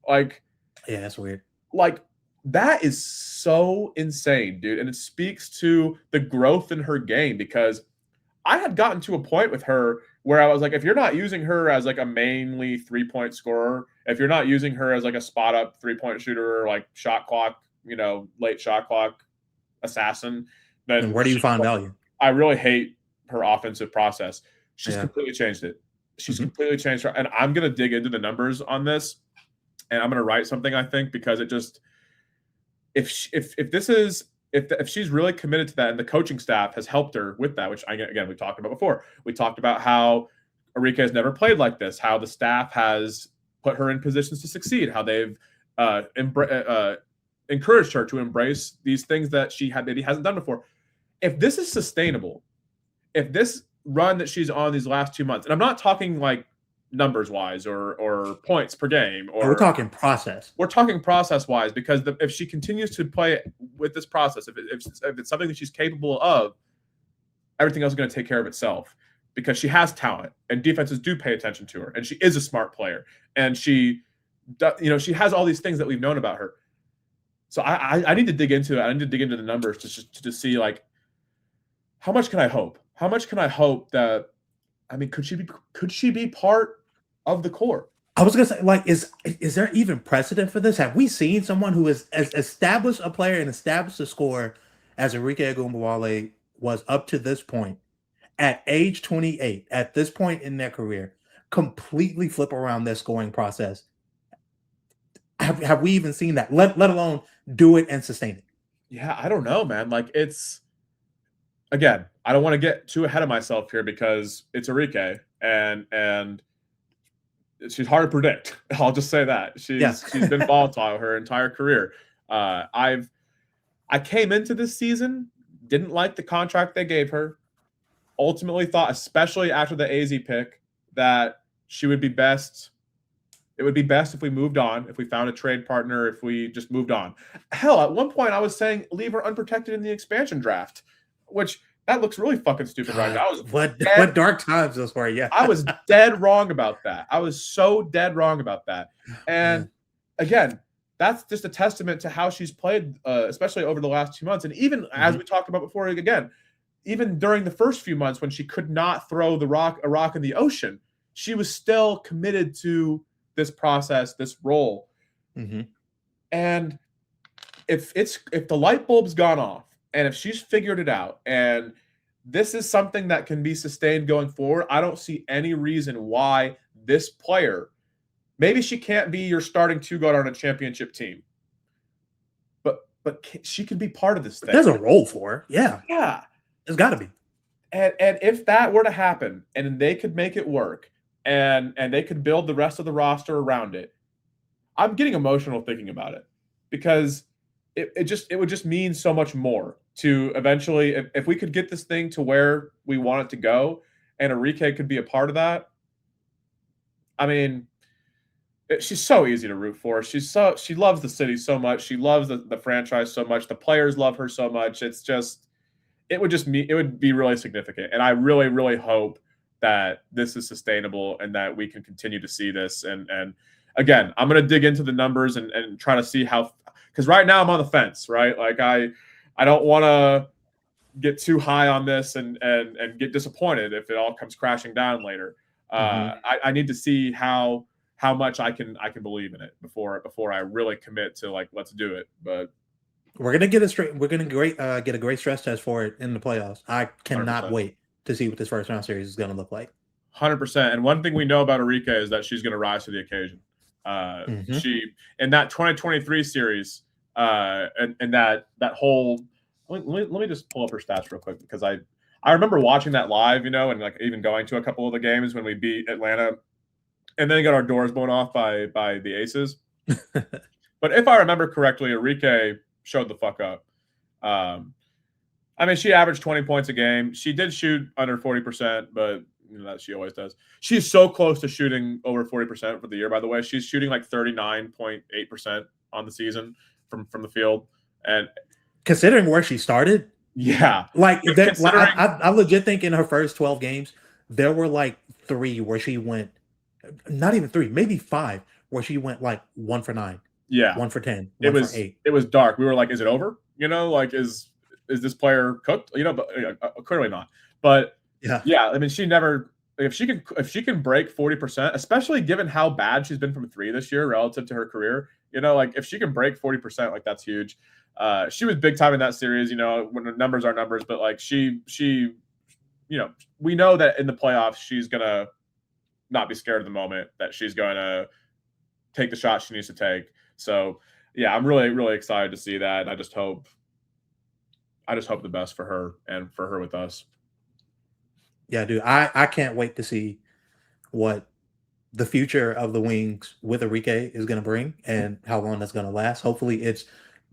Like, yeah, that's weird. Like, that is so insane, dude. And it speaks to the growth in her game, because I had gotten to a point with her where I was like, if you're not using her as like a mainly 3-point scorer, if you're not using her as like a spot up 3-point shooter, or like shot clock, late shot clock assassin, then where do you find value? I really hate her offensive process. She's completely changed it. She's completely changed her. And I'm going to dig into the numbers on this, and I'm going to write something, I think, because it just, if she's really committed to that, and the coaching staff has helped her with that, which again, we talked about before. We talked about how Arike has never played like this, how the staff has put her in positions to succeed, how they've encouraged her to embrace these things that she hasn't done before. If this is sustainable, if this run that she's on these last 2 months, and I'm not talking like numbers wise or points per game, or we're talking process. We're talking process wise, because if she continues to play with this process, if it's something that she's capable of, everything else is going to take care of itself, because she has talent and defenses do pay attention to her, and she is a smart player, and she has all these things that we've known about her. So I need to dig into it. I need to dig into the numbers to see, like, how much can I hope? How much can I hope that, could she be part of the core? I was gonna say, like, is there even precedent for this? Have we seen someone who is as established a player and established a scorer as Arike Ogunbowale was up to this point, at age 28, at this point in their career, completely flip around their scoring process? Have we even seen that? Let alone do it and sustain it? Yeah, I don't know, man. Like, it's, again, I don't want to get too ahead of myself here, because it's Arike, and she's hard to predict. I'll just say that she's been volatile her entire career. I came into this season, didn't like the contract they gave her. Ultimately thought, especially after the AZ pick, that she would be best. It would be best if we moved on, if we found a trade partner, if we just moved on. Hell, at one point I was saying leave her unprotected in the expansion draft, which that looks really fucking stupid right now. What dark times those were, yeah. I was dead wrong about that. I was so dead wrong about that. And again, that's just a testament to how she's played, especially over the last 2 months. And even as we talked about before, again, even during the first few months when she could not throw a rock in the ocean, she was still committed to this process, this role. And if the light bulb's gone off, and if she's figured it out, and this is something that can be sustained going forward, I don't see any reason why this player, maybe she can't be your starting 2-guard on a championship team, but she can be part of this thing. There's a role for her. Yeah. There's got to be. And if that were to happen, and they could make it work, and they could build the rest of the roster around it, I'm getting emotional thinking about it, because it would just mean so much more. to eventually, if we could get this thing to where we want it to go, and Enrique could be a part of that. I mean, she's so easy to root for. She loves the city so much. She loves the franchise so much. The players love her so much. It would be really significant. And I really, really hope that this is sustainable and that we can continue to see this. And again, I'm going to dig into the numbers and try to see how, because right now I'm on the fence, right? Like I don't want to get too high on this and get disappointed if it all comes crashing down later. I need to see how much I can believe in it before I really commit to like, let's do it. But we're gonna get a great stress test for it in the playoffs. I cannot 100%. wait to see what this first round series is gonna look like. 100%. And one thing we know about Enrique is that she's going to rise to the occasion. She in that 2023 series, and that whole. Let me just pull up her stats real quick because I remember watching that live, and like even going to a couple of the games when we beat Atlanta, and then got our doors blown off by the Aces. But if I remember correctly, Enrique showed the fuck up. I mean, she averaged 20 points a game. She did shoot under 40%, but that she always does. She's so close to shooting over 40% for the year, by the way. She's shooting like 39.8% on the season from the field. And considering where she started, yeah. Like that, I legit think in her first 12 games, there were like 3 where she went, not even 3, maybe 5, where she went like 1 for 9. Yeah. 1 for 10. 1 for 8. It was dark. We were like, is it over? Like is this player cooked? But clearly not. But yeah. I mean, she never. If she can break 40%, especially given how bad she's been from 3 this year relative to her career, like if she can break 40%, like that's huge. She was big time in that series. When the numbers are numbers, but like she, we know that in the playoffs she's gonna not be scared of the moment. That she's gonna take the shot she needs to take. So yeah, I'm really, really excited to see that. And I just hope the best for her and for her with us. Yeah, dude, I can't wait to see what the future of the Wings with Enrique is going to bring and how long that's going to last. Hopefully it's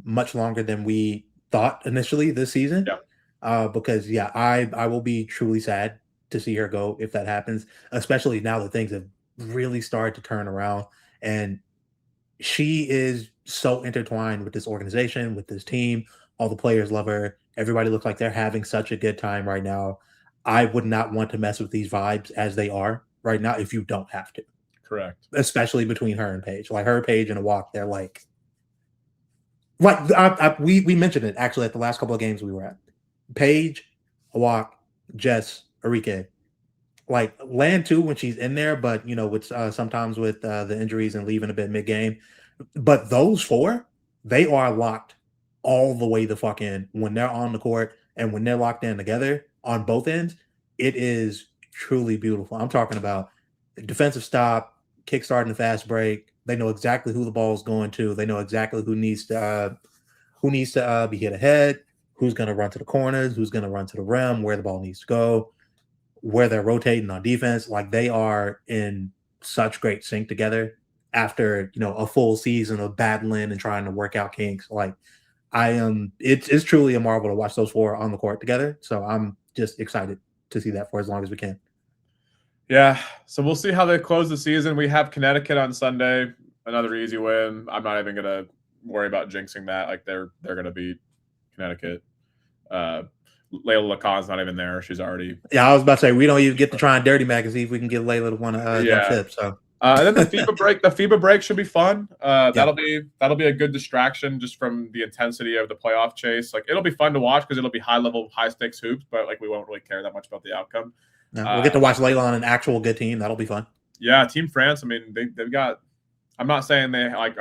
much longer than we thought initially this season. Yeah. Because I will be truly sad to see her go if that happens, especially now that things have really started to turn around. And she is so intertwined with this organization, with this team. All the players love her. Everybody looks like they're having such a good time right now. I would not want to mess with these vibes as they are right now if you don't have to. Correct. Especially between her and Paige. Like her, Paige, and Awak, they're like we mentioned it actually at the last couple of games we were at. Paige, Awak, Jess, Enrique. Like Land too when she's in there, but with sometimes with the injuries and leaving a bit mid-game. But those 4, they are locked all the way the fuck in when they're on the court and when they're locked in together on both ends. It is truly beautiful. I'm talking about defensive stop, kickstarting the fast break. They know exactly who the ball is going to. They know exactly who needs to be hit ahead, who's going to run to the corners, who's going to run to the rim, where the ball needs to go, where they're rotating on defense. Like they are in such great sync together after a full season of battling and trying to work out kinks. Like it's truly a marvel to watch those 4 on the court together. So I'm just excited to see that for as long as we can. Yeah, so we'll see how they close the season. We have Connecticut on Sunday, another easy win. I'm not even gonna worry about jinxing that. Like they're gonna beat Connecticut. Layla Lacan's not even there. She's already. Yeah, I was about to say we don't even get to try and dirty Mac and see if we can get Layla to want to jump ship. So. And then the FIBA break should be fun. That'll be a good distraction just from the intensity of the playoff chase. Like it'll be fun to watch because it'll be high level, high stakes hoops, but like we won't really care that much about the outcome. No, we'll get to watch Layla on an actual good team. That'll be fun. Yeah, Team France. I mean, they've got. I'm not saying they like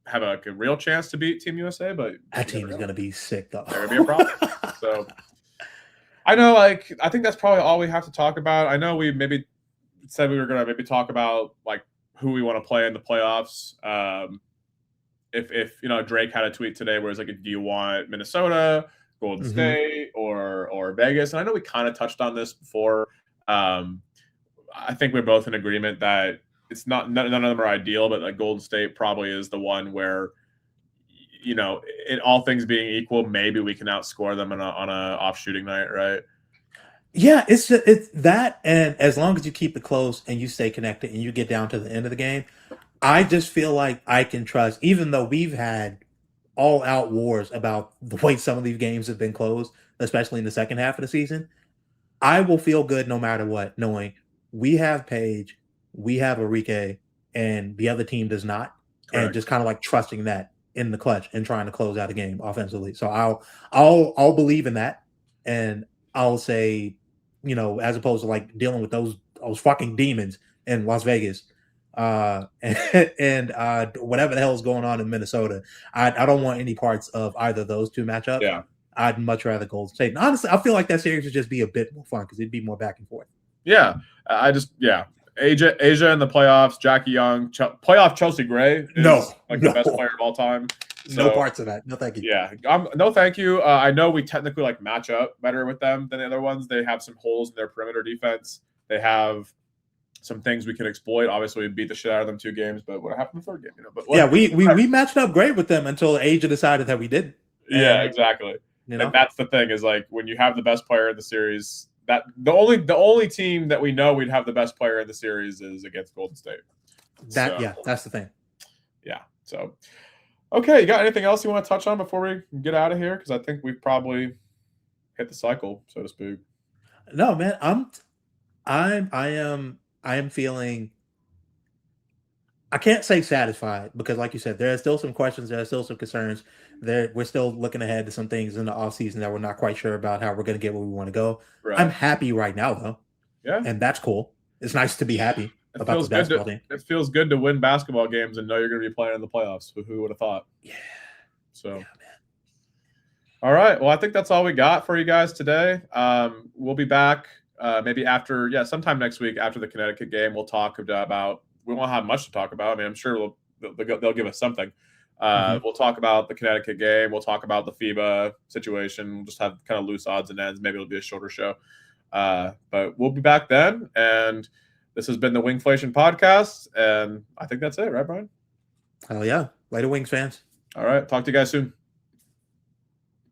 have a real chance to beat Team USA, but that team is going to be sick though. They're going to be a problem. So I know, like I think that's probably all we have to talk about. I know we maybe said we were going to maybe talk about like who we want to play in the playoffs. If Drake had a tweet today where it's like, do you want Minnesota, Golden State, or Vegas? And I know we kind of touched on this before. I think we're both in agreement that it's none of them are ideal, but like Golden State probably is the one where you know, all things being equal, maybe we can outscore them on a off shooting night, right? Yeah, it's that, and as long as you keep it close and you stay connected and you get down to the end of the game, I just feel like I can trust, even though we've had all out wars about the way some of these games have been closed, especially in the second half of the season. I will feel good no matter what, knowing we have Paige, we have Enrique, and the other team does not, Correct. and just kind of like trusting that in the clutch and trying to close out a game offensively. So I'll believe in that, and I'll say, you know, as opposed to like dealing with those fucking demons in Las Vegas, and whatever the hell is going on in Minnesota, I don't want any parts of either of those two matchups. Yeah. I'd much rather Golden State. And honestly, I feel like that series would just be a bit more fun because it'd be more back and forth. Yeah, Asia in the playoffs. Jackie Young, playoff Chelsea Gray is the best player of all time. So, no parts of that. No, thank you. Yeah, no, thank you. I know we technically like match up better with them than the other ones. They have some holes in their perimeter defense. They have some things we can exploit. Obviously, we beat the shit out of them 2 games, but what happened in the third game? You know, but yeah, we matched up great with them until Asia decided that we didn't. Yeah, exactly. You know? And that's the thing is like when you have the best player in the series, that the only team that we know we'd have the best player in the series is against Golden State. That's the thing. Yeah. So, okay, you got anything else you want to touch on before we get out of here? Because I think we've probably hit the cycle, so to speak. No, man, I am feeling. I can't say satisfied because, like you said, there are still some questions. There are still some concerns. We're still looking ahead to some things in the offseason that we're not quite sure about how we're going to get where we want to go. Right. I'm happy right now, though. Yeah. And that's cool. It's nice to be happy about this basketball team. It feels good to win basketball games and know you're going to be playing in the playoffs. Who would have thought? Yeah. So, man. All right. Well, I think that's all we got for you guys today. We'll be back maybe sometime next week after the Connecticut game. We'll talk about. We won't have much to talk about. I mean, I'm sure they'll give us something. We'll talk about the Connecticut game. We'll talk about the FIBA situation. We'll just have kind of loose odds and ends. Maybe it'll be a shorter show. But we'll be back then. And this has been the Wingflation podcast. And I think that's it, right, Bryan? Hell yeah. Later, Wings fans. All right. Talk to you guys soon.